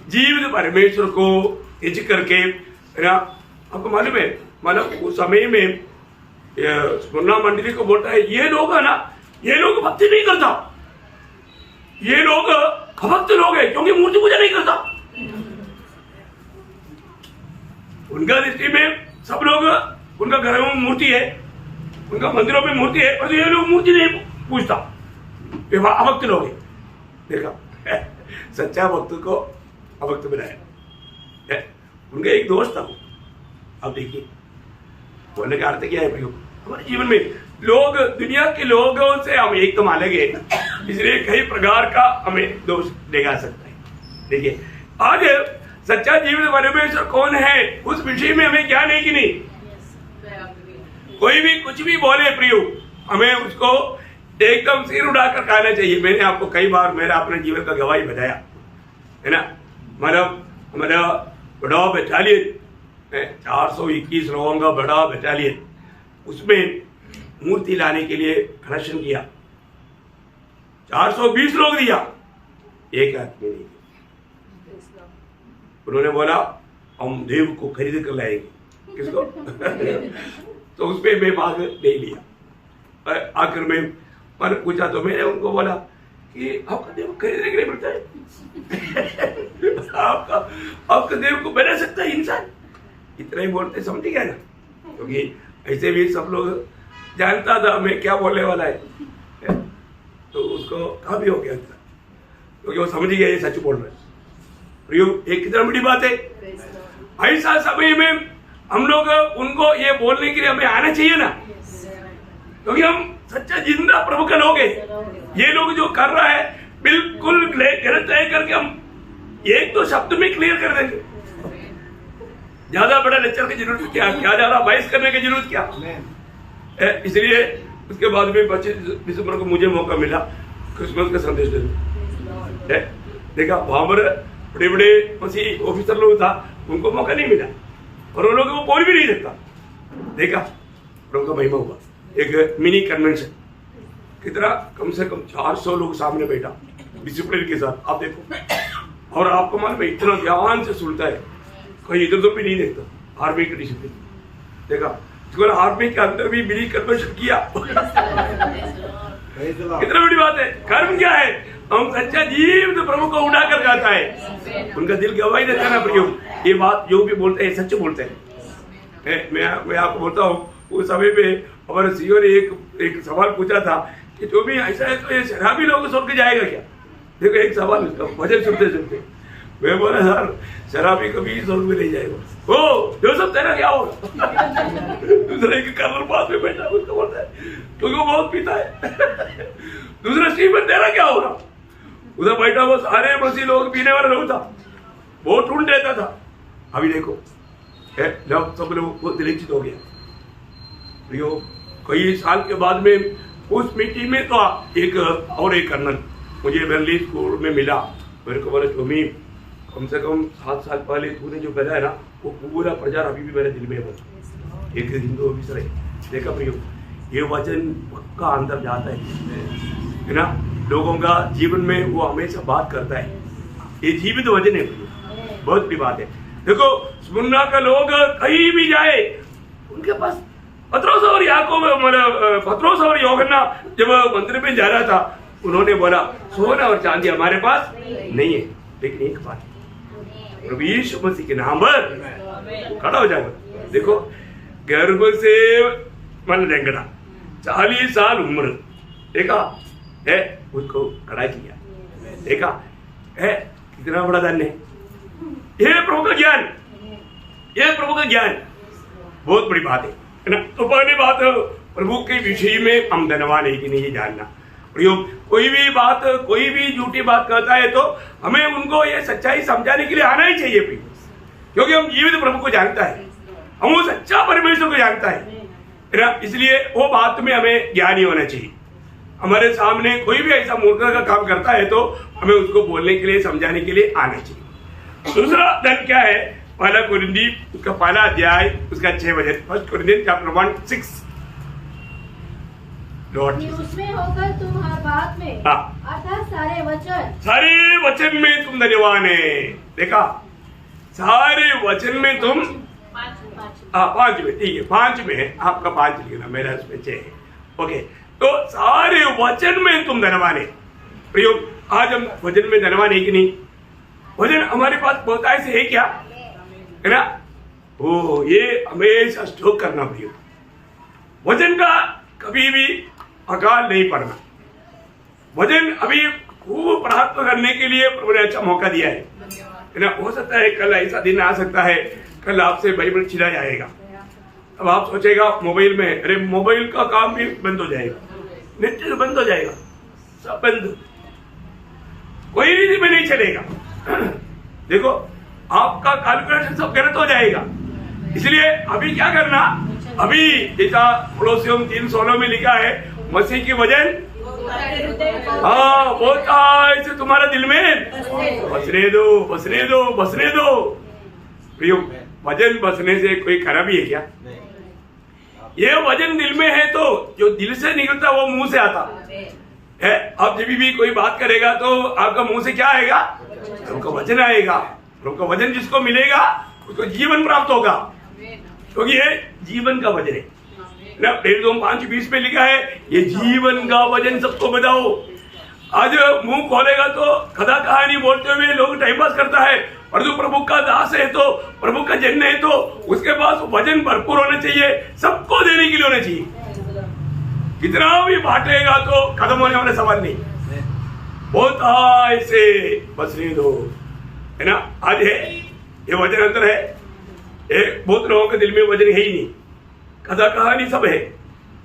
[SPEAKER 1] जीवित परमेश्वर को हिच करके, आपको मालूम है, मतलब उस समय में स्पुर्णा मंडली को बोलता है, ये लोग है ना, ये लोग भक्ति नहीं करता, ये लोग अभक्त लोग हैं क्योंकि मूर्ति पूजा नहीं करता। उनका दृष्टि में सब लोग, उनका घरों में मूर्ति है, उनका मंदिरों में मूर्ति है, और ये लोग मूर्ति नहीं पूजता, ये अभक्त लोग हैं। देखा, सच्चा भक्त को अभक्त बनाया। उनका एक दोस्त था। अब देखिए बोलने का अर्थ क्या है प्रयोग, हमारे जीवन में लोग, दुनिया के लोगों से हम एक तो मानेंगे, इसलिए कई प्रकार का हमें दोष लगा सकता है। देखिए आज सच्चा जीवन परमेश्वर कौन है उस विषय में हमें ज्ञान है कि नहीं। कोई भी कुछ भी बोले प्रियो, हमें उसको एकदम सिर उड़ाकर कहना चाहिए। मैंने आपको कई बार मेरा अपने जीवन का गवाही बताया है ना। हमारा बड़ा बटालियन 421 लोगों का बड़ा बटालियन, उसमें मूर्ति लाने के लिए कलेक्शन किया, 420 लोग दिया, एक आदमी नहीं। उन्होंने बोला हम देव को खरीद कर लाएंगे। किसको? तो उस पर मैं भाग नहीं लिया। आखिर में मैंने पूछा तो मैंने उनको बोला कि आपका देव खरीदने के लिए मिलता है? आपका देव को बना सकता है इंसान? इतना ही बोलते समझ गया ना, क्योंकि ऐसे भी सब लोग जानता था मैं क्या बोलने वाला है, तो उसको कहाँ भी हो गया था, क्योंकि वो समझ गया ये सच बोल रहे। एक कितना बड़ी बात है। ऐसा समय में हम लोग उनको ये बोलने के लिए हमें आना चाहिए ना, क्योंकि हम सच्चा जिंदा प्रभु का लोग हैं। ये लोग जो कर रहा है बिल्कुल गलत है करके हम एक दो शब्द में क्लियर कर देंगे। ज्यादा बड़ा लेक्चर की जरूरत क्या, ज्यादा बहस करने की जरूरत क्या। इसलिए उसके बाद में 25 दिसंबर को मुझे मौका मिला क्रिसमस का संदेश देने। देखा वहां पर बड़े बड़े मसीह ऑफिसर लोग था, उनको मौका नहीं मिला और उन लोगों को बोल भी नहीं सकता। देखा उनका महिमा हुआ। एक मिनी कन्वेंशन, कितना कम से कम 400 लोग सामने बैठा डिसिप्लिन के साथ, आप देखो। और आपको मालूम है इतना ध्यान से सुनता है, कहीं इधर तो भी नहीं देखता। आर्मी का डिसिप्लिन देखा, आर्मी के अंदर भी मिनी कन्वेंशन किया। कितना बड़ी बात है। कर्म क्या है? हम सच्चा जीव प्रभु को उड़ाकर गाता है। उनका दिल गवाही देता है ना प्रियो, ये बात जो भी बोलते हैं सच बोलते हैं। मैं आपको बोलता हूँ, उस समय पे हमारे सीओ ने एक सवाल पूछा था कि जो भी ऐसा है तो ये शराबी लोग स्वर्ग जाएगा क्या? देखो एक सवाल उसका, भजन सुनते सुनते मैं बोला सर शराबी कभी स्वर्ग में नहीं जाएगा। ओ जो सब तेरा क्या होगा? दूसरे के कर्नल पास में बैठा उसको बोलता है क्योंकि वो बहुत पीता है। दूसरा स्टीफन तेरा क्या होगा? उधर बैठा वो सारे मसीह लोग पीने वाला लोग था, बहुत ढूंढ देता था। अभी देखो जब सब लोग वो दिलचित हो गया। कई साल के बाद में उस मीटिंग में तो एक कर्नल मुझे बेरली स्कूल में मिला। मेरे को बोला टोमी कम से कम 7 साल पहले तूने जो कहा है ना वो पूरा प्रचार अभी भी मेरे दिल में है। एक हिंदू ऑफिसर है। देखा प्रियो, ये वचन पक्का अंदर जाता है ना, लोगों का जीवन में वो हमेशा बात करता है। ये जीवित वचन है प्रियो, बहुत बड़ी बात है। देखो स्मुरना का लोग कहीं भी जाए, उनके पास पत्रोस और याकूब, पत्रोस और यूहन्ना जब मंदिर में जा रहा था, उन्होंने बोला सोना और चांदी हमारे पास नहीं है, लेकिन एक बात प्रभु यीशु मसीह के नाम पर खड़ा हो जाएगा। देखो गर्भ से मन लेंगड़ा 40 साल उम्र, देखा है उसको खड़ा किया। देखा है कितना बड़ा धन्य है। ये प्रभु का ज्ञान, ये प्रभु का ज्ञान बहुत बड़ी बात है ना। तो पहली बात प्रभु के विषय में हम धनवान है कि नहीं ये जानना। कोई भी बात, कोई भी झूठी बात कहता है तो हमें उनको ये सच्चाई समझाने के लिए आना ही चाहिए प्रियो, क्योंकि हम जीवित प्रभु को जानता है, हम वो सच्चा परमेश्वर को जानता है ना। इसलिए वो बात में हमें ज्ञान ही होना चाहिए। हमारे सामने कोई भी ऐसा मूर्खता का काम करता है तो हमें उसको बोलने के लिए, समझाने के लिए आना चाहिए। दूसरा धन क्या है? पहला कुरिन्थी उसका पहला अध्याय उसका 6 वचन, 1 कुरिन्थी चैप्टर 1:6।
[SPEAKER 4] उसमें होकर तुम हर बात में अर्थात
[SPEAKER 1] सारे वचन में तुम धन्यवान है। देखा सारे वचन में तुम 5 में, ठीक है 5 में है, आपका 5 लिखना, मेरा इसमें 6 है। ओके, तो सारे वचन में तुम धनवान है। प्रियो, आज हम भजन में धनवान है कि नहीं? भजन हमारे पास बहुत ऐसे है क्या, है ना? ओ, ये हमेशा स्टॉक करना प्रियो। भजन का कभी भी अकाल नहीं पड़ना। भजन अभी खूब प्रार्थना करने के लिए प्रभु ने अच्छा मौका दिया है ना? हो सकता है कल ऐसा दिन आ सकता है, कल आपसे बाइबल छिड़ा जाएगा। अब आप सोचेगा मोबाइल में, अरे मोबाइल का काम भी बंद हो जाएगा, नेट बंद हो जाएगा, सब बंद, कोई रीति में नहीं चलेगा। देखो आपका कैलकुलेशन सब गलत हो जाएगा। इसलिए अभी क्या करना, अभी जैसा पड़ोसियों 3:16 में लिखा है, मसीह की वजन हाँ बोलता ऐसे तुम्हारे दिल में बसने दो, बसने दो, बसने दो। प्रियो, वजन बसने से कोई खराबी है क्या? ये वजन दिल में है तो जो दिल से निकलता वो मुंह से आता है। अब जब भी कोई बात करेगा तो आपका मुंह से क्या आएगा? उनका वजन आएगा। उनका वजन जिसको मिलेगा उसको जीवन प्राप्त होगा, क्योंकि ये जीवन का वजन है ना। 5:20 में लिखा है, ये जीवन का वजन सबको बताओ। आज मुंह खोलेगा तो कथा कहानी बोलते हुए लोग टाइम पास करता है, और जो प्रभु का दास है तो प्रभु का जन है तो उसके पास वजन भरपूर होना चाहिए, सबको देने के लिए होना चाहिए। कितना भी बांटेगा तो खत्म होने वाला सवाल नहीं। बहुत ऐसे बसने दो, है ना? आज है ये वजन अंतर है, बहुत लोगों के दिल में वजन है ही नहीं, कथा कहानी सब है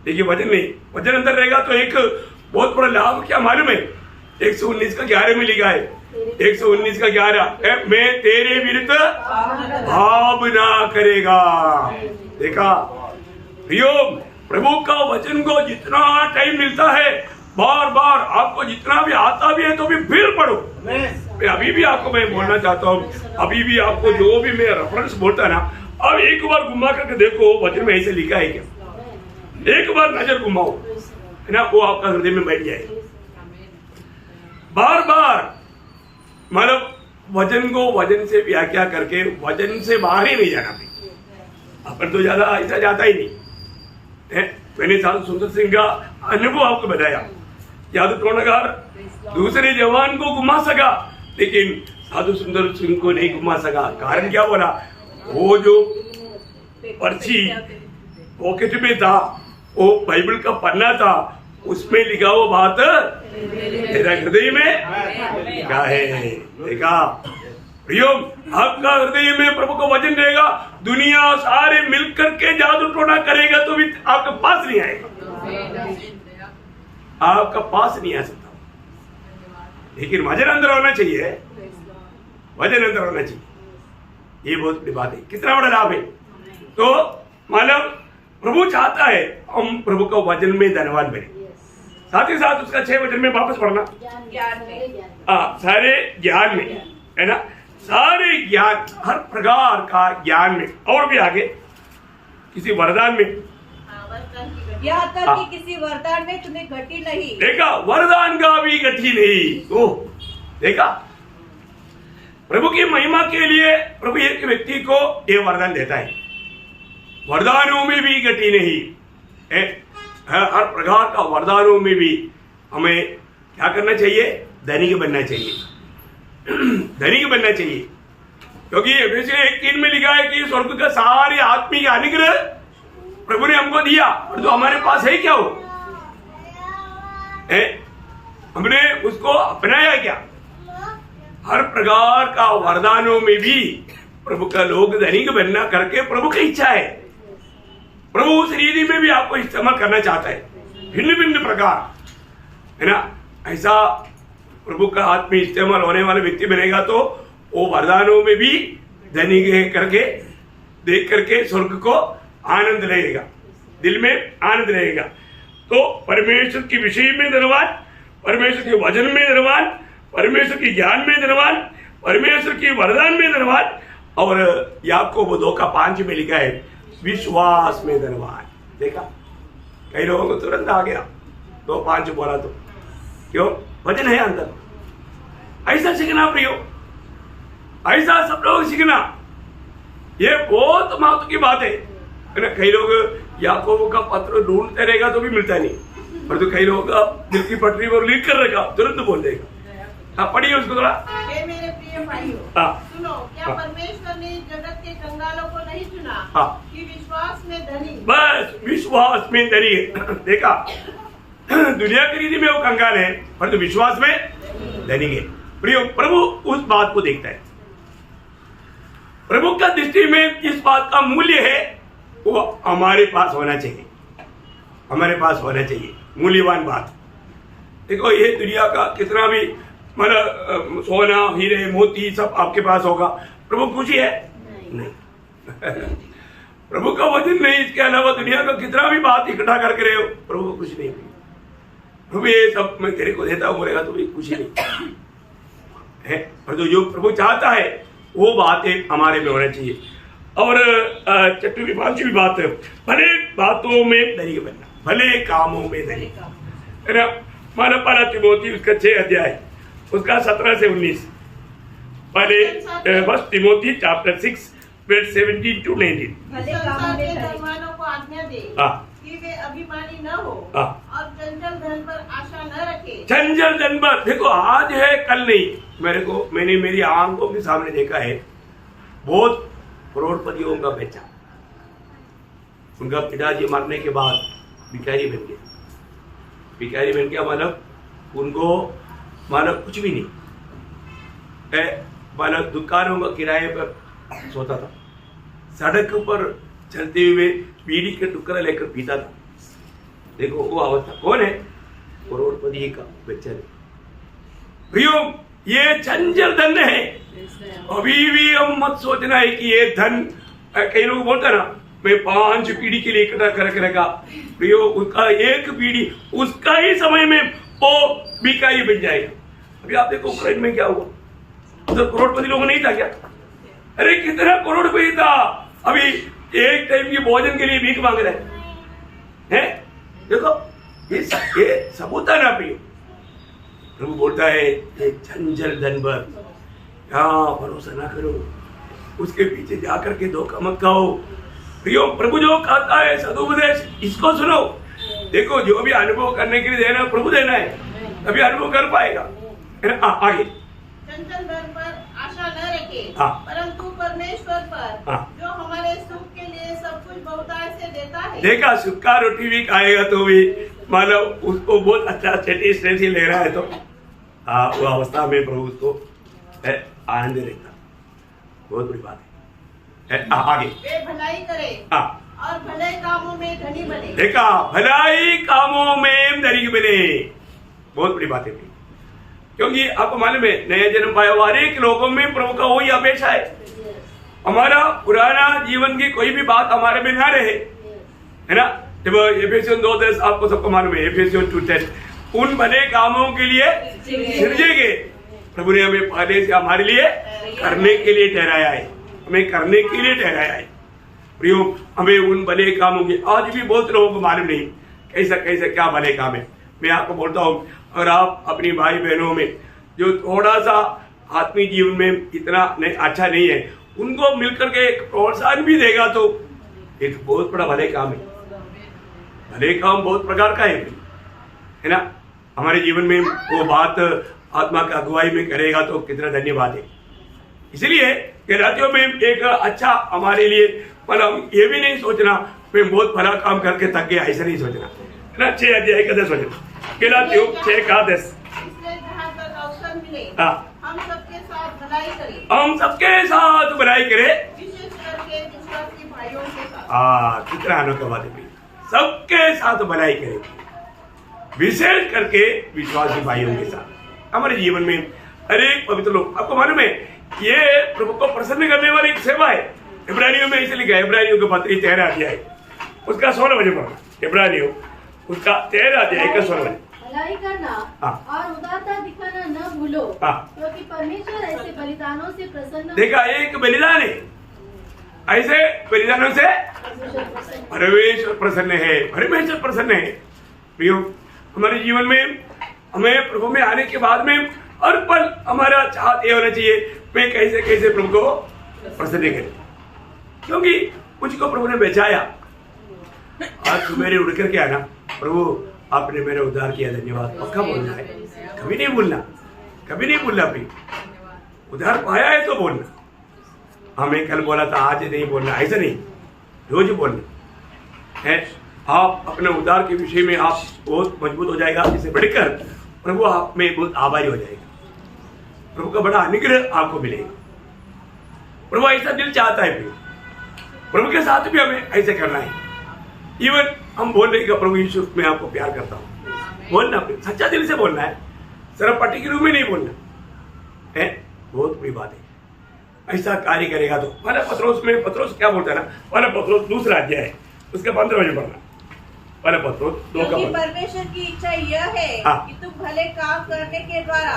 [SPEAKER 1] लेकिन वजन नहीं। वजन अंतर रहेगा तो एक बहुत बड़ा लाभ क्या मालूम है? 119 का 11 में लिखा है, 119 का 11, मैं तेरे विरुद्ध भाव ना करेगा। देखा प्रियो, प्रभु का वचन को जितना टाइम मिलता है, बार बार आपको जितना भी आता भी है तो भी फिर पढ़ो। मैं अभी भी आपको मैं बोलना चाहता हूँ, अभी भी आपको जो भी मैं रेफरेंस बोलता ना, अब एक बार घुमा करके देखो वचन में ऐसे लिखा है क्या, एक बार नजर घुमाओ, है ना? वो आपका हृदय में बैठ जाए। बार बार मतलब वचन को वचन से व्याख्या करके वचन से बाहर ही नहीं जाना। अपन तो ज्यादा ऐसा जाता ही नहीं है। मैंने साधु सुंदर सिंह का अनुभव आपको बताया, यादव टोनागार दूसरे जवान को घुमा सका लेकिन साधु सुंदर सिंह को नहीं घुमा सका। कारण क्या बोला? वो जो पर्ची पॉकेट में था, वो बाइबल का पन्ना था, उसमें लिखा वो बात तेरा हृदय में क्या है। देखा प्रियो, आपका हृदय में प्रभु का वचन रहेगा, दुनिया सारे मिलकर के जादू टोना करेगा तो भी आपके पास नहीं आएगा, आपका पास नहीं आ सकता। लेकिन वचन अंदर होना चाहिए, वचन अंदर होना चाहिए, ये बहुत बड़ी बात है। कितना बड़ा लाभ है। तो मतलब प्रभु चाहता है हम प्रभु का वचन में धनवान बने, साथ ही साथ उसका 6 वचन में वापस पढ़ना, सारे ज्ञान में, है ना? सारे ज्ञान, हर प्रकार का ज्ञान में, और भी आगे किसी वरदान में,
[SPEAKER 3] यहाँ तक कि किसी वरदान में तुम्हें घटी नहीं।
[SPEAKER 1] देखा, वरदान का भी घटी नहीं। ओह, देखा, प्रभु की महिमा के लिए प्रभु एक व्यक्ति को ये वरदान देता है, वरदानों में भी घटी नहीं है। हर प्रकार का वरदानों में भी हमें क्या करना चाहिए? धनिक बनना चाहिए, धनिक बनना चाहिए। क्योंकि एफएससी 1:3 में लिखा है कि स्वर्ग का सारे आत्मिक अनुग्रह प्रभु ने हमको दिया, और तो हमारे पास है क्या? हो हमने उसको अपनाया क्या? हर प्रकार का वरदानों में भी प्रभु का लोग धनिक बनना करके प्रभु की इच्छा है। प्रभु उस रीति में भी आपको इस्तेमाल करना चाहता है, भिन्न भिन्न प्रकार, है ना? ऐसा प्रभु का हाथ में इस्तेमाल होने वाला व्यक्ति बनेगा तो वो वरदानों में भी धनिक करके देख करके स्वर्ग को आनंद रहेगा, दिल में आनंद रहेगा। तो परमेश्वर के विषय में धनवान, परमेश्वर के वचन में धनवान, परमेश्वर के ज्ञान में धनवान, परमेश्वर के वरदान में धनवान, और याकूब 2:5 में लिखा है विश्वास में धनवान। देखा, कई लोगों को तुरंत आ गया 2:5 बोला तो, क्यों? वचन है अंदर। ऐसा सीखना प्रियो, ऐसा सब लोग सीखना, ये बहुत महत्व की बात है ना? कई लोग याकूब का पत्र ढूंढते रहेगा तो भी मिलता नहीं, पर तो कई लोगों का दिल की पटरी पर लीक कर रखा, तुरंत बोल देगा। हाँ, पढ़िए उसको थोड़ा।
[SPEAKER 2] हे मेरे प्रिय भाइयों, सुनो, क्या परमेश्वर ने जगत के कंगालों को नहीं चुना कि विश्वास में धनी? बस
[SPEAKER 1] विश्वास में धनी है। देखा, दुनिया की रीति में वो कंगाल है, पर तो विश्वास में धनी है। प्रियो, प्रभु उस बात को देखता है। प्रभु का दृष्टि में इस बात का मूल्य है, वो हमारे पास होना चाहिए, हमारे पास होना चाहिए मूल्यवान बात। देखो, ये दुनिया का कितना भी मतलब सोना, हीरे, मोती सब आपके पास होगा, प्रभु खुशी है? नहीं। प्रभु का वचन नहीं, इसके अलावा दुनिया का कितना भी बात इकट्ठा करके रहे हो, प्रभु को खुशी नहीं। प्रभु ये सब मैं तेरे को देता हूं बोलेगा तो भी खुशी नहीं है। पर जो प्रभु चाहता है वो बातें हमारे में होना चाहिए। और छठवीं पांचवी बात, भले बातों में धनी बनना, भले कामों में धनी, है ना। मानो पहला तिमोथी उसका 6 अध्याय उसका 17 से 19, पहले first Timothy chapter 6 verse 17 to 19।
[SPEAKER 2] संसार के धनवानों को आज्ञा दे कि वे अभिमानी न हो और चंचल धन पर आशा न रखे।
[SPEAKER 1] चंचल धन पर, देखो आज है कल नहीं। मैंने मेरी आंखों के सामने देखा है बहुत करोड़पतियों का बच्चा, उनका पिताजी मरने के बाद भिखारी बन गया। भिखारी बन गया मतलब उनको मतलब कुछ भी नहीं, मतलब दुकानों का किराए पर सोता था, सड़क पर चलते हुए बीड़ी के टुकड़ा लेकर पीता था। देखो वो अवस्था कौन है? करोड़पति का बच्चा है। प्रियो, ये चंचल धन है। अभी भी हम मत सोचना है कि ये धन, कई लोग बोलते ना मैं 5 पीढ़ी के लिए इकट्ठा करके रखा। प्रियो, उसका एक पीढ़ी उसका ही समय में वो भिखारी बन जाएगा। अभी आप देखो उक्रेन में क्या हुआ, उधर करोड़पति लोग नहीं था क्या? अरे कितना करोड़पति था, अभी एक टाइम की भोजन के लिए भीख मांग रहे हैं। देखो ये सबूत है ना प्रियो। प्रभु बोलता है ये चंचल धन पर यहाँ भरोसा ना करो, उसके पीछे जाकर के धोखा मत खाओ। प्रियो, प्रभु जो कहता है सदुपदेश, इसको सुनो। देखो, जो भी अनुभव करने के लिए देना प्रभु देना है, तभी अनुभव कर पाएगा। आगे,
[SPEAKER 2] चंचल धन पर आशा न रखे, परंतु परमेश्वर पर जो हमारे सुख के लिए सब कुछ बहुतायत से देता है। देखा, सुख का रोटी भी खाएगा तो भी मतलब उसको बहुत अच्छा टेस्ट ले रहा है, तो वो अवस्था में प्रभु उसको आनंद देता। बहुत बड़ी बात है। आगे, वे भलाई करे और भले कामों में धनी बने। देखा, भलाई कामों में धनी बने, बहुत बड़ी बात है। क्योंकि आपको मालूम है नया जन्म पाया हुआ हर एक लोगों में प्रभु का वही अपेक्षा है, हमारा पुराना जीवन की कोई भी बात हमारे में ना रहे, है ना। जब एफेसियन 2:10 आपको सबको मालूम है, एफेसियन 2:10 उन भले कामों के लिए सृजे गए। प्रभु ने हमें पहले से हमारे लिए करने के लिए ठहराया है, हमें करने के लिए ठहराया है। प्रियो, हमें उन भले कामों की आज भी बहुत लोगों को मालूम नहीं कैसा कैसा क्या भले काम है। मैं आपको बोलता हूँ, और आप अपनी भाई बहनों में जो थोड़ा सा आत्मीय जीवन में इतना नहीं अच्छा नहीं है, उनको मिलकर के एक प्रोत्साहन भी देगा तो एक बहुत बड़ा भले काम है। भले काम बहुत प्रकार का है ना। हमारे जीवन में वो बात आत्मा की अगुवाई में करेगा तो कितना धन्यवाद है। इसलिए गलातियों में एक अच्छा हमारे लिए, मतलब ये भी नहीं सोचना मैं बहुत भला काम करके थक गया, ऐसा नहीं सोचना, है ना। 6 अध्याय का 10 वचन, गलातियों 6 का 10। इसलिए जहाँ तक अवसर मिले हम सबके साथ भलाई करें,
[SPEAKER 1] हम सबके साथ भलाई करें,
[SPEAKER 2] विशेष करके विश्वासी भाइयों के साथ।
[SPEAKER 1] कितना अनोखा बात है, सबके साथ भलाई करें, विशेष करके विश्वासी भाइयों के साथ। हमारे जीवन में अनेक पवित्र लोग, आपको मालूम है ये प्रभु को प्रसन्न करने वाली एक सेवा है। इब्रानियों में इसे लिखा है, इब्रानियों का पत्री 13 अध्याय उसका 16 वचन पढ़ना। इब्रानियों उसका 13 अध्याय का 16 वचन,
[SPEAKER 4] भलाई करना और उदारता दिखाना न भूलो, क्योंकि परमेश्वर ऐसे बलिदानों से प्रसन्न।
[SPEAKER 1] देखा, एक बलिदान है, ऐसे बलिदानों से परमेश्वर प्रसन्न है, परमेश्वर प्रसन्न है। प्रियो, हमारे जीवन में हमें प्रभु में आने के बाद में हर पल हमारा चाहत ये होना चाहिए मैं कैसे कैसे प्रभु को प्रसन्न करें, क्योंकि मुझको प्रभु ने बचाया। आज सुबह उड़ करके आना, प्रभु आपने मेरा उद्धार किया, धन्यवाद। पक्का बोलना है, कभी नहीं भूलना, कभी नहीं भूलना। भाई उद्धार पाया है तो बोलना। हमें कल बोला था, आज नहीं बोलना, ऐसा नहीं, रोज बोलना है। आप अपने उद्धार के विषय में आप बहुत मजबूत हो जाएगा, इससे बढ़कर प्रभु आप में बहुत आभारी हो जाएगा। प्रभु का बड़ा अनुग्रह आपको मिलेगा। प्रभु ऐसा दिल चाहता है, प्रभु के साथ भी हमें ऐसे करना है। इवन हम बोल रहे हैं प्रभु यीशु मैं आपको प्यार करता हूँ, बोलना सच्चा दिल से बोलना है, सिर्फ पट्टी के रूप में नहीं बोलना है। बहुत बड़ी बात है। ऐसा कार्य करेगा तो पहले पत्रोस क्या बोलता है ना, पहले पत्रोस दूसरा अध्याय है, उसके 15 में पढ़ना। पहले पत्रोस 2 का 15।
[SPEAKER 3] परमेश्वर की इच्छा यह है कि तुम भले काम करने के द्वारा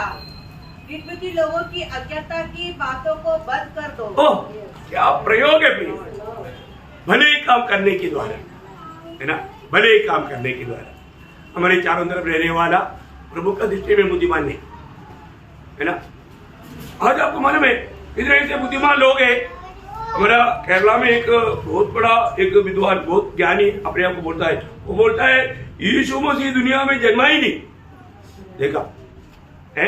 [SPEAKER 3] विकृति लोगों की अज्ञानता की बातों को बंद कर दो।
[SPEAKER 1] ओह क्या प्रयोग है प्रिय, भले काम करने के द्वारा, है ना, भले काम करने के द्वारा। हमारे चारों तरफ रहने वाला प्रभु का दृष्टि में बुद्धिमान नहीं, है ना। आज आपको मालूम है इतने ऐसे बुद्धिमान लोग हैं। हमारा केरला में एक बहुत बड़ा एक विद्वान, बहुत ज्ञानी अपने आप को बोलता है, वो बोलता है यीशु मसीह दुनिया में जन्मा ही नहीं। देखा है,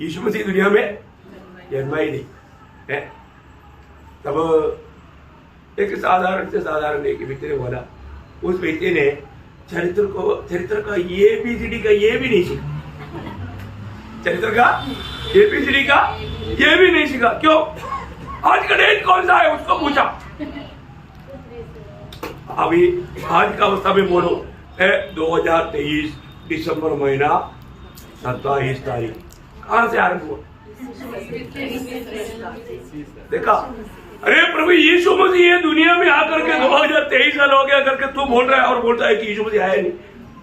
[SPEAKER 1] यीशु मसीह दुनिया में जन्मा ही नहीं है। तब एक साधारण से साधारण एक व्यक्ति ने बोला, उस व्यक्ति ने चरित्र का ABCD का ये भी नहीं सीखा, चरित्र का ABCD का ये भी नहीं सीखा। क्यों? आज का डेट कौन सा है उसको पूछा। अभी आज का अवस्था में बोलो 2023 दिसंबर महीना 27 तारीख कहां से आरंभ हुआ? देखा, अरे प्रभु यीशु मसीह ये दुनिया में आकर के 2023 साल हो गया करके तू बोल रहा है और बोलता है कि यीशु मसीह आया नहीं।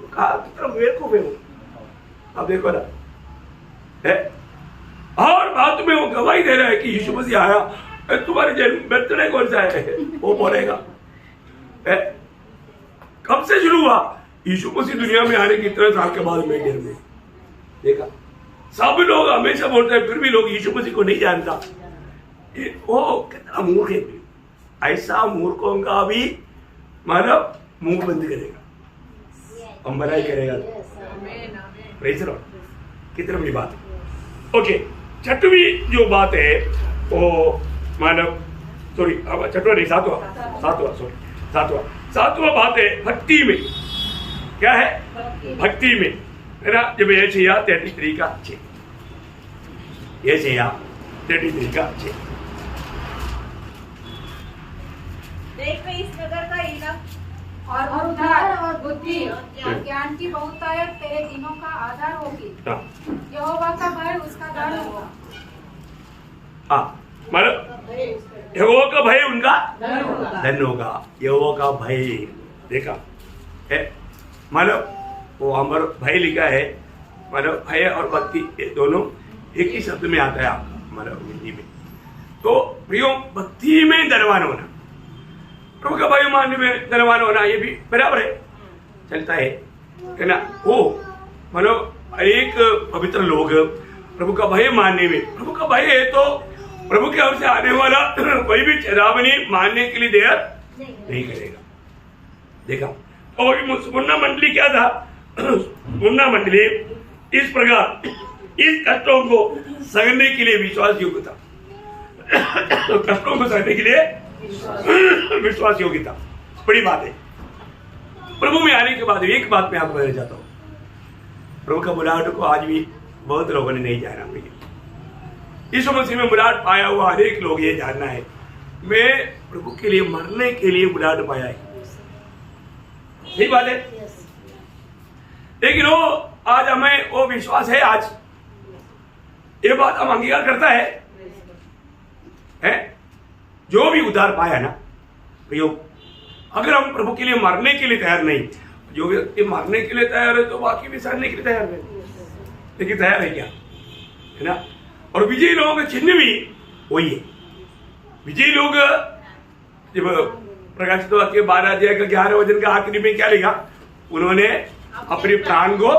[SPEAKER 1] कहा बेवकूफ है वो। अब देखो ना है, और बात में वो गवाही दे रहा है कि यीशु मसीह आया। तुम्हारे जन्म बर्थडे कौन सा है वो बोलेगा। कब से शुरू हुआ? यीशु मसीह दुनिया में आने के 3 साल के बाद में जन्मे। देखा, सब लोग हमेशा बोलते हैं, फिर भी लोग यीशु मसीह को नहीं जानता। वो कितना मूर्ख है। ऐसा मूर्खों का भी मानव मुंह बंद करेगा, हम बनाई करेगा। प्रेज़ लॉर्ड, कितनी बड़ी बात है। ओके, छठवीं जो बात है वो मानव छठवां नहीं, सातवां बात है भक्ति में। क्या है? भक्ति में, है ना। जब यशायाह 33 का 6, यशायाह 33 का 6।
[SPEAKER 3] देख मैं इस नगर का इनाम
[SPEAKER 5] और उद्धार और बुद्धि ज्ञान की बहुतायत तेरे दिनों का आधार होगी। यहोवा का भय उसका धन होगा।
[SPEAKER 1] हाँ, मतलब यहोवा का भय उनका धन होगा। यहोवा का भय, देखा है, मतलब वो अमर भय लिखा है। मतलब भय और भक्ति ये दोनों एक ही शब्द में आता है आपका, मतलब हिंदी में। तो प्रियो, भक्ति में धनवान होना, प्रभु का भय मानने में धनवान होना, ये भी बराबर है, चलता है ना। वो मतलब एक पवित्र लोग प्रभु का भय मानने में, प्रभु का भय है तो प्रभु के ओर से आने वाला कोई भी चेतावनी मानने के लिए देर नहीं करेगा। देखा, और मुन्ना मंडली क्या था? मुन्ना मंडली इस प्रकार इस कष्टों को सहने के लिए विश्वास योग्य था। तो कष्टों को सहने के लिए विश्वास योग्यता बड़ी बात है। प्रभु में आने के बाद एक बात मैं आपको कहना चाहता हूँ, प्रभु का बुलाहट को आज भी बहुत लोगों ने नहीं जाना। यीशु मसीह में बुलाहट पाया हुआ हर एक लोग ये जानना है, मैं प्रभु के लिए मरने के लिए बुलाहट पाया है। सही बात है, लेकिन वो आज हमें वो विश्वास है, आज ये बात हम अंगीकार करता है जो भी उद्धार पाया ना प्रियो, अगर हम प्रभु के लिए मरने के लिए तैयार नहीं, जो व्यक्ति मरने के लिए तैयार है तो बाकी भी सड़ने के लिए तैयार है, लेकिन तैयार है क्या, है ना। और विजयी लोगों का चिन्ह भी वही है। विजयी लोग जब प्रकाशित वाक्य 12 अध्याय का 11 वचन का आखिरी में क्या लिखा? उन्होंने अपने प्राण को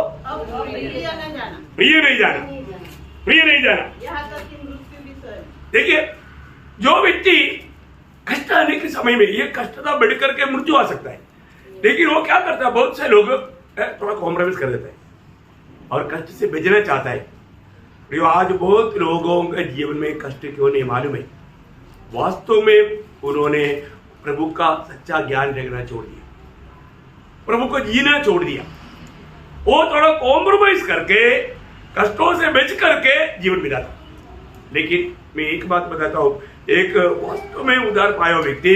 [SPEAKER 1] प्रिय नहीं जाना।
[SPEAKER 2] यहाँ तक कि मृत्यु भी सही।
[SPEAKER 1] देखिए, जो व्यक्ति कष्ट आने के समय में, ये कष्टता बढ़ करके मृत्यु आ सकता है, लेकिन वो क्या करता है? बहुत से लोग थोड़ा कॉम्प्रोमाइज कर देता है और कष्ट से बचना चाहता है। प्रियो, आज बहुत लोगों के जीवन में कष्ट क्यों नहीं मालूम है। वास्तव में उन्होंने प्रभु का सच्चा ज्ञान देखना छोड़ दिया, प्रभु को जीना छोड़ दिया। वो थोड़ा कॉम्प्रोमाइज करके कष्टों से बच करके जीवन बिताता। लेकिन मैं एक बात बताता हूं, एक वास्तव में उद्धार पाया व्यक्ति,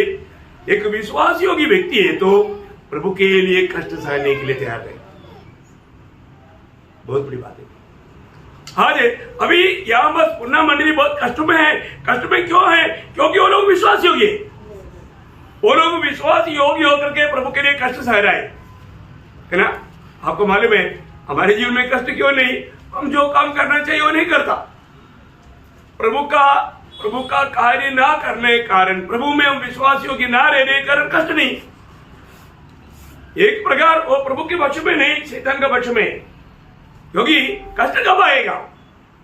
[SPEAKER 1] एक विश्वास योगी व्यक्ति है तो प्रभु के लिए कष्ट सहने के लिए तैयार है। बहुत बड़ी बात है। हाँ जी, अभी यहाँ बस पुन्ना मंडली बहुत कष्ट में है। कष्ट में क्यों है? क्योंकि वो लोग विश्वास योगी है। वो लोग विश्वास योगी होकर के प्रभु के लिए कष्ट सह रहा है ना। आपको मालूम है हमारे जीवन में कष्ट क्यों नहीं? हम जो काम करना चाहिए वो नहीं करता। प्रभु का कार्य ना करने के कारण, प्रभु में हम विश्वास योग्य ना रहने के कारण कष्ट नहीं। एक प्रकार वो प्रभु के पक्ष में नहीं, शैतान के पक्ष में। क्योंकि कष्ट कब आएगा?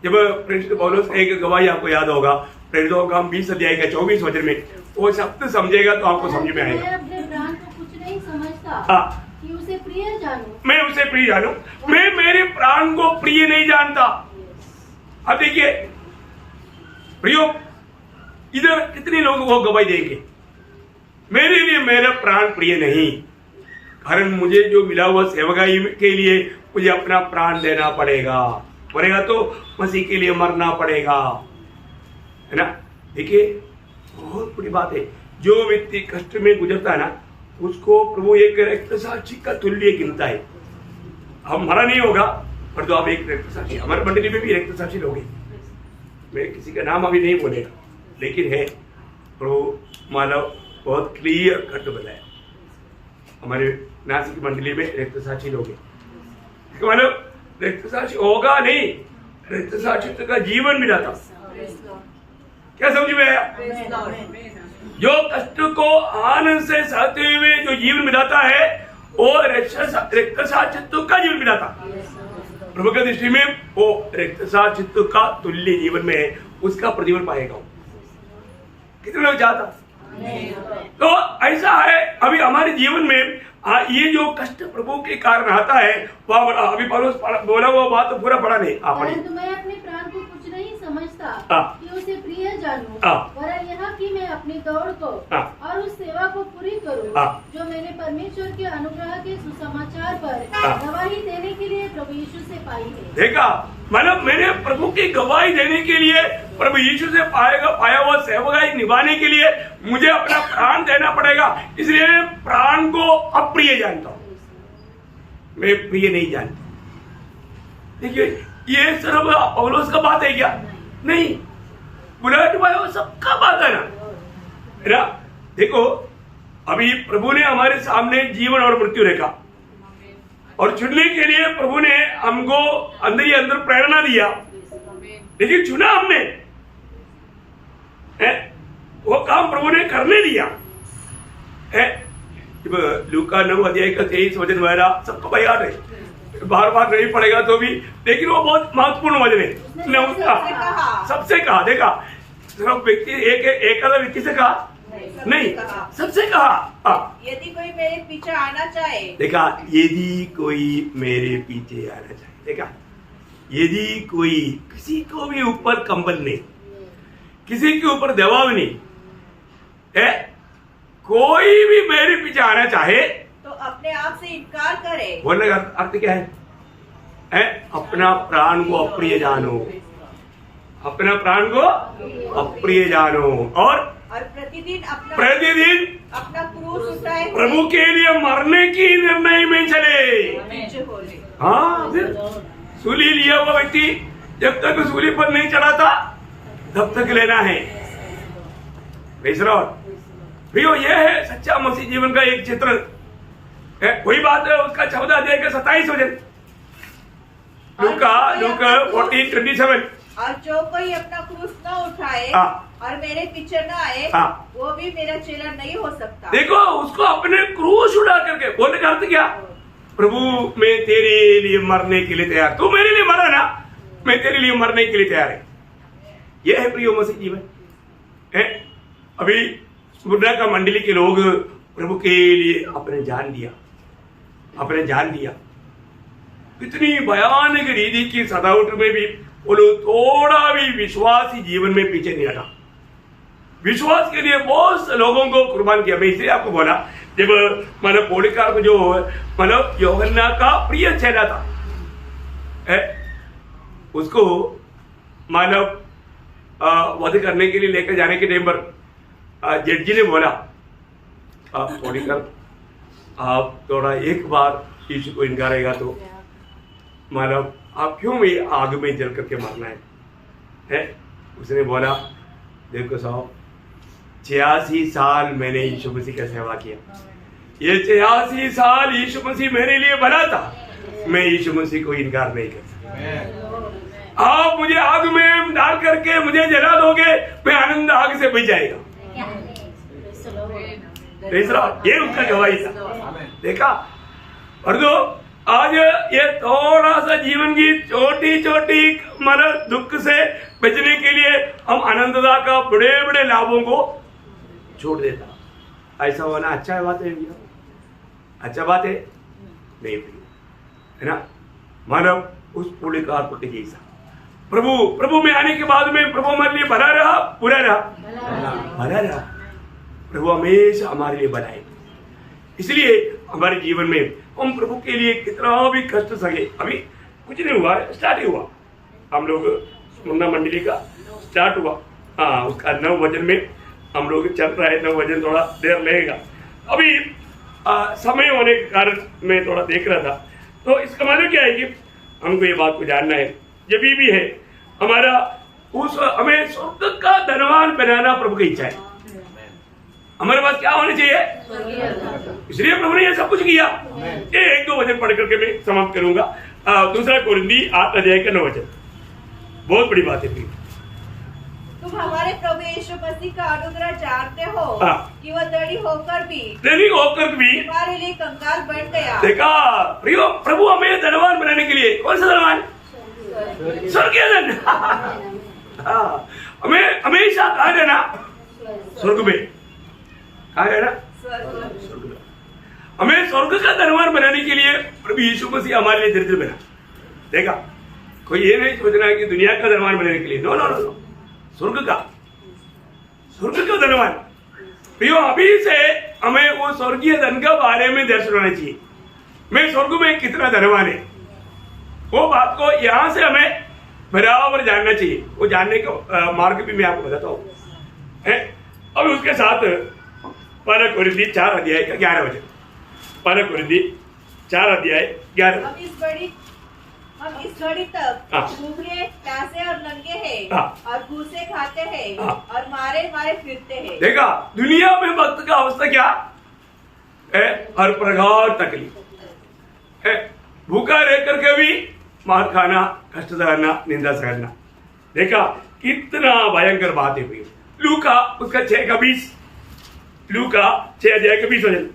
[SPEAKER 1] जब प्रेरित पौलुस का एक गवाही आपको याद होगा, प्रेरितों का 20 अध्याय का 24 वचन में वो शब्द समझेगा तो आपको समझ में आएगा।
[SPEAKER 4] मैं अपने प्राण को कुछ नहीं समझता कि उसे प्रिय जानूं।
[SPEAKER 1] मैं उसे प्रिय जानूं। मैं मेरे प्राण को प्रिय नहीं जानता। अब देखिए प्रियो, इधर कितने लोगों को गवाही देंगे, मेरे लिए मेरा प्राण प्रिय नहीं, कारण मुझे जो मिला हुआ सेवकाई के लिए मुझे अपना प्राण देना पड़ेगा तो मसीह के लिए मरना पड़ेगा, है ना। देखिए बहुत बड़ी बात है, जो व्यक्ति कष्ट में गुजरता है ना, उसको प्रभु एक रक्त साक्षी का तुल्य गिनता है। हम मरा नहीं होगा पर तो आप एक रक्त साक्षी, हमारे मंडली में भी रक्त साक्षी लोग हैं। मैं किसी का नाम अभी नहीं बोलेगा, लेकिन है प्रभु मानव बहुत क्लियर कट बताया। हमारे नासिक मंडली में रक्त साक्षी लोग हैं। मानव रक्त साक्षी होगा नहीं, रक्त साक्षी का जीवन मिला था। क्या समझ में आया? जो कष्ट को आनंद से सहते हुए जो जीवन मिलाता है वो रक्त साक्षित्व का जीवन मिलाता। प्रभु की दृष्टि में वो रक्त साक्षित्व का तुल्य जीवन में है, उसका प्रतिफल पाएगा। कितने लोग चाहता? तो ऐसा है अभी हमारे जीवन में ये जो कष्ट प्रभु के कारण आता है, वह अभी पौलुस बोला वो बात तो पूरा पड़ा नहीं।
[SPEAKER 4] परंतु मैं अपने प्राण को कुछ नहीं समझता कि उसे प्रिय जानूं, वरन यह कि मैं अपनी दौड़ को और उस सेवा को पूरी करूं जो मैंने परमेश्वर के अनुग्रह के सुसमाचार पर गवाही देने के लिए प्रभु यीशु से पाई है।
[SPEAKER 1] देखा, मतलब मैंने प्रभु की गवाही देने के लिए प्रभु यीशु से पाया हुआ सेवकाई निभाने के लिए मुझे अपना प्राण देना पड़ेगा। इसलिए मैं प्राण को अप्रिय जानता हूं, मैं प्रिय नहीं जानता। देखिए ये सिर्फ पौलुस का बात है क्या? नहीं, बुलाट भाई वो सबका बात है ना। देखो अभी प्रभु ने हमारे सामने जीवन और मृत्यु रेखा और चुनने के लिए प्रभु ने हमको अंदर ही अंदर प्रेरणा दिया, लेकिन चुना हमने वो काम प्रभु ने करने दिया है। लूका 9 अध्याय का 23 वचन वगैरह सबको भाई याद है, बार बार नहीं पड़ेगा तो भी, लेकिन वो बहुत महत्वपूर्ण वचन है। सबसे कहा, देखा सिर्फ व्यक्ति एक अलग व्यक्ति से कहा नहीं, सबसे कहा।
[SPEAKER 3] यदि कोई मेरे पीछे आना चाहे,
[SPEAKER 1] देखा, यदि कोई मेरे पीछे आना चाहे, देखा, यदि कोई, किसी को भी ऊपर कंबल नहीं, किसी के ऊपर दबाव नहीं है, कोई भी मेरे पीछे आना चाहे
[SPEAKER 3] तो अपने आप से इनकार करे।
[SPEAKER 1] बोलने का अर्थ क्या है? अपना प्राण को अप्रिय जानो, अपना प्राण को अप्रिय जानो और
[SPEAKER 3] प्रतिदिन अपना क्रूस उठाए
[SPEAKER 1] प्रभु के लिए मरने की निर्णय में चले। हाँ, फिर सूली लिया हुआ व्यक्ति जब तक सूली पर नहीं चढ़ाता तब तक लेना है। भैया ये है सच्चा मसीह जीवन का एक चित्र है। वही बात है उसका 14 अध्याय का 27 वचन, लूका 14:27।
[SPEAKER 3] और जो कोई अपना क्रूस न उठाए और मेरे पीछे न आए वो भी मेरा चेला नहीं हो सकता।
[SPEAKER 1] देखो उसको अपने क्रूस उठा करके, बोलने का अर्थ क्या? प्रभु मैं तेरे लिए मरने के लिए तैयार, तू मेरे लिए मरा ना, मैं तेरे लिए मरने के लिए तैयार है। यह है प्रिय मसीह जीवन है। अभी बुढ़ा का मंडली के लोग प्रभु के लिए अपने जान दिया, इतनी भयानक रीति की सतावट में भी वो लोग थोड़ा भी विश्वासी जीवन में पीछे नहीं हटा। विश्वास के लिए बहुत से लोगों को कुर्बान किया। मैं इसलिए आपको बोला, जब मतलब पॉलीकार्प जो मतलब यूहन्ना का प्रिय चेला था, उसको मानव वध करने के लिए लेकर जाने के टाइम पर जज ने बोला, पॉलीकार्प आप थोड़ा एक बार यीशु को इनकारेगा तो मानव आप क्यों ये आग में जल करके मारना है? उसने बोला, देखो साहब 86 साल मैंने यीशु मसीह का सेवा किया, ये 86 साल यीशु मसीह मेरे लिए बना था, मैं यीशु मसीह को इनकार नहीं कर सकता। आप मुझे आग में डाल करके मुझे जला दोगे, मैं आनंद आग से बच जाएगा। ये उसका गवाही था। देखा, और तो आज ये थोड़ा सा जीवन की छोटी छोटी मतलब दुख से बचने के लिए हम आनंददा का बड़े बड़े लाभों को छोड़ देता। ऐसा होना अच्छा है, बात है भैया, अच्छा बात है नहीं है ना? मानव उस पॉलीकार्प के जैसा प्रभु में आने के बाद में प्रभु हमारे लिए भला रहा, बुरा रहा, भला रहा। प्रभु हमेशा हमारे लिए भला है। इसलिए हमारे जीवन में हम प्रभु के लिए कितना भी कष्ट सके, अभी कुछ नहीं हुआ, स्टार्ट ही हुआ। हम लोग मुन्ना मंडली का स्टार्ट हुआ, हाँ, उसका 9 वजन में हम लोग चल रहा है। 9 वजन थोड़ा देर लगेगा, अभी समय होने के कारण मैं थोड़ा देख रहा था। तो इसका मतलब क्या है कि हमको ये बात को जानना है, जब भी है हमारा हमें स्वर्ग का धनवान बनाना प्रभु की इच्छा है। हमारे पास क्या होना चाहिए, इसलिए प्रभु ने ये सब कुछ किया। 1-2 वचन पढ़ करके मैं समाप्त करूंगा। 2 कोरिन्थी 8 अध्याय का 9 वचन, बहुत बड़ी बात है।
[SPEAKER 3] तुम हमारे प्रभु यीशु मसीह का अनुग्रह जानते हो कि वह दड़ी होकर भी तुम्हारे लिए कंगाल बन गया। देखा प्रियो, प्रभु हमें धनवान बनाने के लिए, कौन सा धनवान? स्वर्गीय धन। हमें हमेशा कहा रहना स्वर्ग में, कहा रहना स्वर्ग में। हमें स्वर्ग का धनवान बनाने के लिए प्रभु यीशु मसीह हमारे लिए दरिद्र बना। देखा, कोई ये नहीं सोचना कि दुनिया का धनवान बनाने के लिए, नो नो नो, स्वर्ग का धनवान। प्रियो, अभी से हमें वो स्वर्गीय धन का बारे में दर्शन होना चाहिए। मैं स्वर्ग में कितना धनवान है, वो बात को यहां से हमें बराबर जानना चाहिए। वो जानने का मार्ग भी मैं आपको बताता हूं। अब उसके साथ 1 कोरिन्थी 4 अध्याय का 11 वचन, 1 कोरिन्थी 4 अध्याय 11। हम इस घड़ी तक भूखे, प्यासे और नंगे हैं और घूसे खाते हैं और मारे फिरते हैं। देखा, दुनिया में भक्त का अवस्था क्या है?
[SPEAKER 1] हर प्रकार तकलीफ है, भूखा रह करके भी मार खाना, कष्ट सहना, निंदा सहना। देखा कितना भयंकर बात है। लूका उसका 6 का 20, लूका 6 अध्याय का 20 वचन।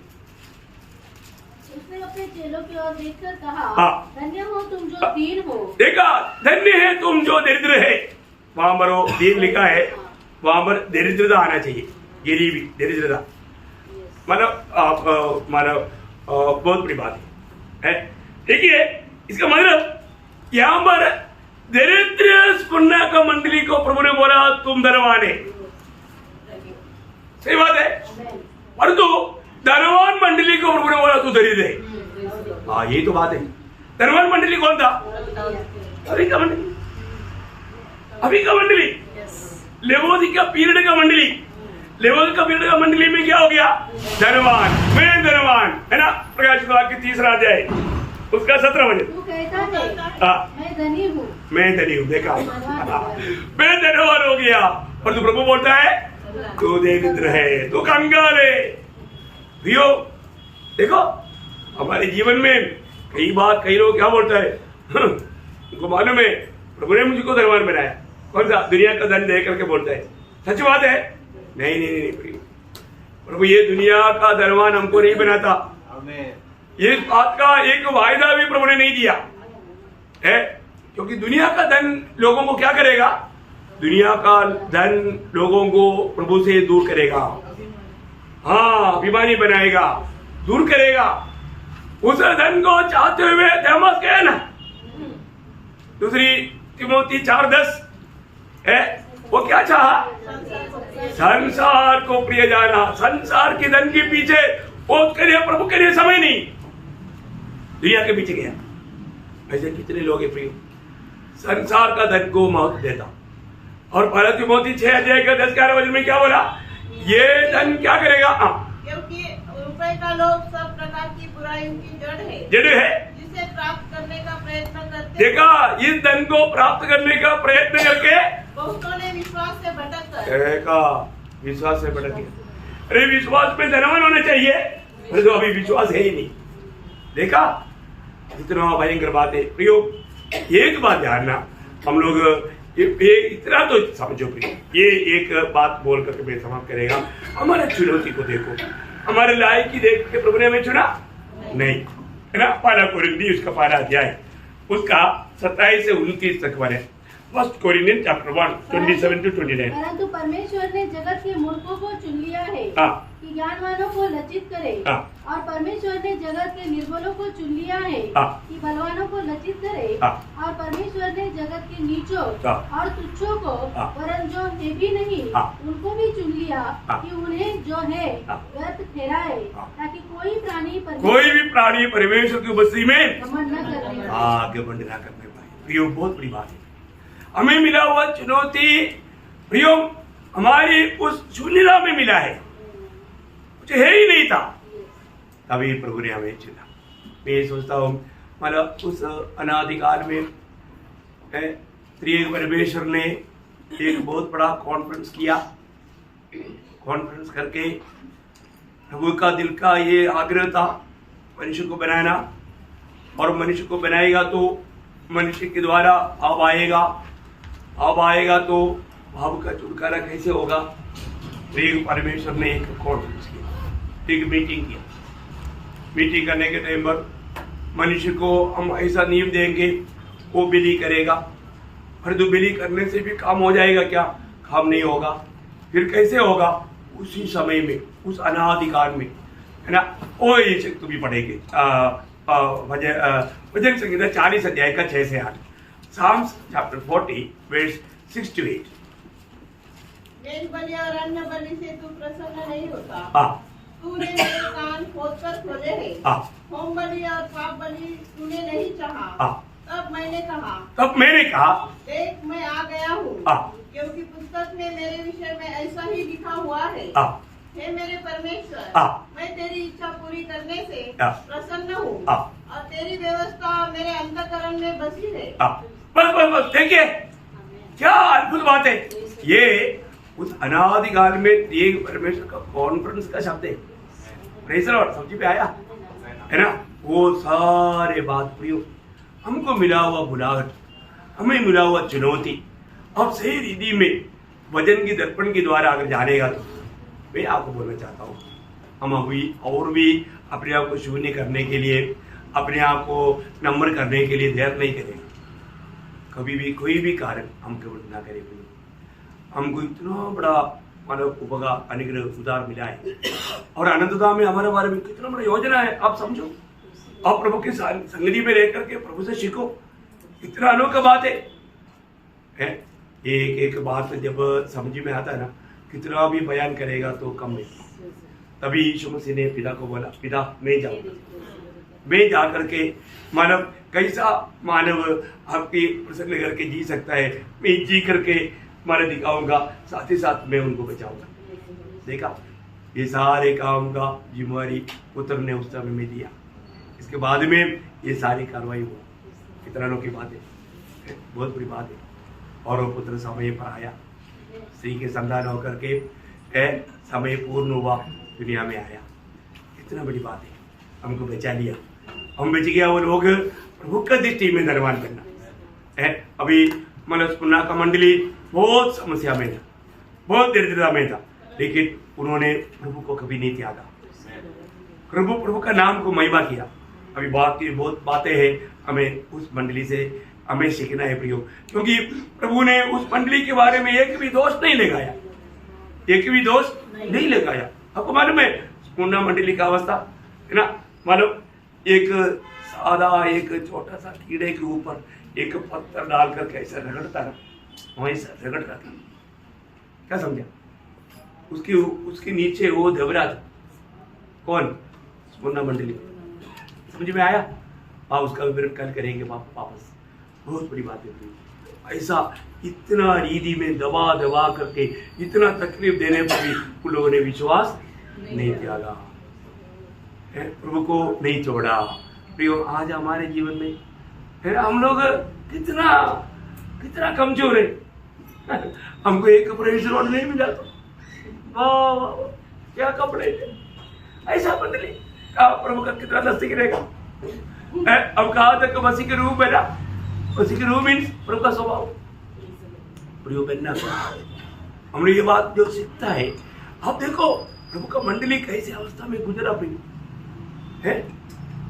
[SPEAKER 4] उसने अपने चेलों की ओर देखकर कहा, धन्य हो तुम जो दीन हो।
[SPEAKER 1] देखा, धन्य है तुम जो दरिद्र है। वहां पर वो दीन लिखा है, वहां पर दरिद्रता आना चाहिए, गरीबी, दरिद्रता। मतलब बहुत बड़ी बात है। देखिए, इसका मतलब यहाँ पर दरिद्र पुण्य का मंडली को प्रभु ने बोला तुम धनवान है, सही बात है। परंतु धनवान मंडली को प्रभु ने बोला तू दरिद्र है। हाँ, यही तो बात है। धनवान मंडली कौन था? अभी का मंडली, लेवोदिका पीरियड का मंडली। लेवोदिका पीरियड का मंडली में क्या हो गया? धनवान, मैं धनवान, है ना? प्रकाशित वाक्य 3 अध्याय उसका 17 वचन।
[SPEAKER 4] तू कहता है मैं धनी हूँ। देखा,
[SPEAKER 1] मैं धनवान हो गया, और तू प्रभु बोलता है तू दरिद्र है, तू कंगाल है। प्रियो, देखो हमारे जीवन में कई बार कई लोग क्या बोलता है, उनको मालूम है प्रभु ने मुझको धनवान बनाया। कौन सा? दुनिया का धन दे करके बोलता है। सच बात है? नहीं प्रभु ये दुनिया का धनवान हमको नहीं बनाता। ये बात का एक वायदा भी प्रभु ने नहीं दिया है, क्योंकि दुनिया का धन लोगों को क्या करेगा? दुनिया का धन लोगों को प्रभु से दूर करेगा। हाँ, अभिमानी बनाएगा, दूर करेगा। उस धन को चाहते हुए देमास गया ना, दूसरी तिमोथी 4:10 है, वो क्या चाहा? संसार को प्रिय जाना, संसार के धन के पीछे वो के लिए, प्रभु के लिए समय नहीं, दुनिया के पीछे गया। ऐसे कितने लोग हैं प्रिय, संसार का धन को महत्व देता। और पहला तिमोथी 6:10-11 में क्या बोला? ये धन क्या करेगा?
[SPEAKER 2] क्योंकि रुपए का लोभ सब प्रकार की बुराइयों की जड़ है, जिसे प्राप्त करने का प्रयत्न करते।
[SPEAKER 1] देखा, इस धन को प्राप्त करने का प्रयत्न करके
[SPEAKER 2] बहुतों ने विश्वास से भटक कर,
[SPEAKER 1] विश्वास से भटक गया। अरे विश्वास में धनवान होना चाहिए, पर तो अभी विश्वास है ही नहीं। देखा इतना भयंकर बात है प्रियो। एक बात जानना, हम लोग ये इतना तो समझो प्रियो, ये एक बात बोल करके मैं समाप्त करेगा। हमारे चुनौती को देखो, हमारे लायक की देख के प्रभु ने हमें चुना नहीं, है ना। पहला कोरिन्थी उसका 12 अध्याय उसका 27 से 29 तक है। First Corinthians chapter 1 27-29।
[SPEAKER 4] परंतु परमेश्वर ने जगत के मूर्खों को चुन लिया है कि ज्ञानवानों को लज्जित करे, और परमेश्वर ने जगत के निर्बलों को चुन लिया है कि बलवानों को लज्जित करे, और परमेश्वर ने जगत के नीचों और तुच्छों को, वरन जो है भी नहीं उनको भी चुन लिया कि उन्हें जो है व्यर्थ ठहराए, ताकि कोई प्राणी
[SPEAKER 1] परमेश्वर की उपस्थिति में
[SPEAKER 4] घमंड न करने
[SPEAKER 1] घमंड न करने पाए। प्रियो बहुत बड़ी बात है, हमें मिला हुआ चुनौती प्रियो हमारी उस शून्यता में मिला है, कुछ है ही नहीं था, तभी प्रभु ने हमें चुना। मैं सोचता हूँ मतलब उस अनादिकाल में त्रिएक परमेश्वर ने एक बहुत बड़ा कॉन्फ्रेंस किया। कॉन्फ्रेंस करके प्रभु का दिल का ये आग्रह था मनुष्य को बनाना, और मनुष्य को बनाएगा तो मनुष्य के द्वारा भाव आएगा, भाव आएगा तो भाव का छुटकारा कैसे होगा। एक परमेश्वर ने एक कॉन्फ्रेंस किया, एक मीटिंग किया। मीटिंग करने के टाइम पर मनुष्य को हम ऐसा नियम देंगे, वो बिली करेगा, फिर तो बिली करने से भी काम हो जाएगा क्या? काम नहीं होगा। फिर कैसे होगा? उसी समय में, उस अनादिकाल में, है ना। वो ये तुम भी पढ़ेंगे भजन संगीता 40 अध्याय का 6 से 8, Psalms chapter 40 verse 6 to 8।
[SPEAKER 2] Mail बलि और अन्न बलि से तू प्रसन्न नहीं होता। तूने मेरे कान खोदकर खोले हैं। होम बलि और पाप बलि तूने नहीं चाहा। तब मैंने कहा देख मैं आ गया हूँ, क्योंकि पुस्तक में मेरे विषय में ऐसा ही लिखा हुआ है। हे मेरे परमेश्वर, मैं तेरी इच्छा पूरी करने से प्रसन्न हूँ, और तेरी व्यवस्था मेरे अंतःकरण में बसी है।
[SPEAKER 1] बस देखिए क्या अद्भुत बात है। ये उस अनादिकाल में एक परमेश्वर का कॉन्फ्रेंस का शब्द है। प्रेज़ लॉर्ड, समझ में आया है ना। वो सारे बात प्रियो हमको मिला हुआ बुलाहट, हमें मिला हुआ चुनौती, अब सही रीति में वजन की दर्पण के द्वारा अगर जानेगा तो मैं आपको बोलना चाहता हूँ, हम अभी और भी अपने आप को शून्य करने के लिए, अपने आप को नंबर करने के लिए देर नहीं करेंगे। कभी भी कोई भी कार्य हम केवल ना करें। हमको इतना बड़ा मानव उपकार अनुग्रह उदार मिला है, और अनंतता में हमारे बारे में कितना बड़ा योजना है। आप समझो, आप प्रभु की संगति में रहकर के प्रभु से सीखो, कितना अनोखा बात है। एक बात जब समझ में आता है ना, कितना भी बयान करेगा तो कम है। तभी यीशु मसीह ने पिता को बोला, पिता मैं जाऊंगा, मैं जा करके मानव कैसा मानव आपकी प्रसन्न करके जी सकता है, मैं जी करके मानव दिखाऊंगा, साथ ही साथ मैं उनको बचाऊंगा। देखा, ये सारे काम का जिम्मेवारी पुत्र ने उस समय में दिया। इसके बाद में ये सारी कार्रवाई हुआ। कितना अनोखी बात है, बहुत बड़ी बात है। और वो पुत्र समय पर आया, स्त्री के संतान होकर के समय पूर्ण हुआ, दुनिया में आया। कितना बड़ी बात है, हमको बचा लिया, हम बच गया। वो लोग प्रभु का दृष्टि में धनवान करना है। अभी मनस्पुना का मंडली बहुत समस्या में था, बहुत दरिद्रता में था, लेकिन उन्होंने प्रभु को कभी नहीं त्यागा। प्रभु का नाम को महिमा किया। अभी बहुत बातें हैं हमें उस मंडली से हमें सीखना है प्रियो, क्योंकि प्रभु ने उस मंडली के बारे में एक भी दोष नहीं लगाया, एक भी दोष नहीं लगाया। आपको मालूम है पूर्णा मंडली का अवस्था है ना, मालूम एक सादा एक छोटा सा कीड़े के ऊपर एक पत्थर डालकर कैसे रगड़ता रहा, वैसा रगड़ रहा था। क्या समझा? उसके नीचे वो देवरा था। कौन? मुन्ना मंडली। समझ में आया? हाँ, उसका विवरण कल करेंगे वापस। बहुत बड़ी बात है। ऐसा इतना रीति में दबा दबा करके इतना तकलीफ देने पर भी उन लोगों ने विश्वास नहीं त्यागा, प्रभु को नहीं छोड़ा। प्रियो, आज हमारे जीवन में है हम लोग कितना कमजोर है। हमको एक प्रेस रोड नहीं मिला तो वाह वाह क्या कपड़े थे, ऐसा बदले प्रभु का कितना दस्ती गिरेगा। अब कहा तक मसीह के रूप है ना, मसीह के रूप मीन्स प्रभु का स्वभाव प्रयोग करना। हमने ये बात जो सीखता है, आप देखो प्रभु का मंडली कैसे अवस्था में गुजरा है।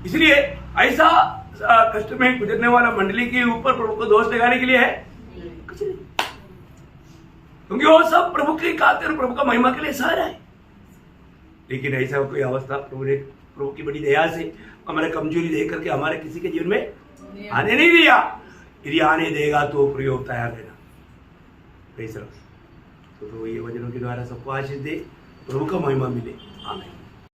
[SPEAKER 1] इसलिए ऐसा कष्ट में गुजरने वाला मंडली के ऊपर प्रभु को दोष लगाने के लिए है कुछ नहीं, क्योंकि वो सब प्रभु के खातिर प्रभु का महिमा के लिए सह रहा है। लेकिन ऐसा कोई अवस्था प्रभु की बड़ी दया से हमारे कमजोरी देख करके हमारे किसी के जीवन में आने नहीं दिया। यदि आने देगा तो प्रयोग तैयार रहना। तो ये वचनों के द्वारा सबको आशीष दे, प्रभु का महिमा मिले। आमीन।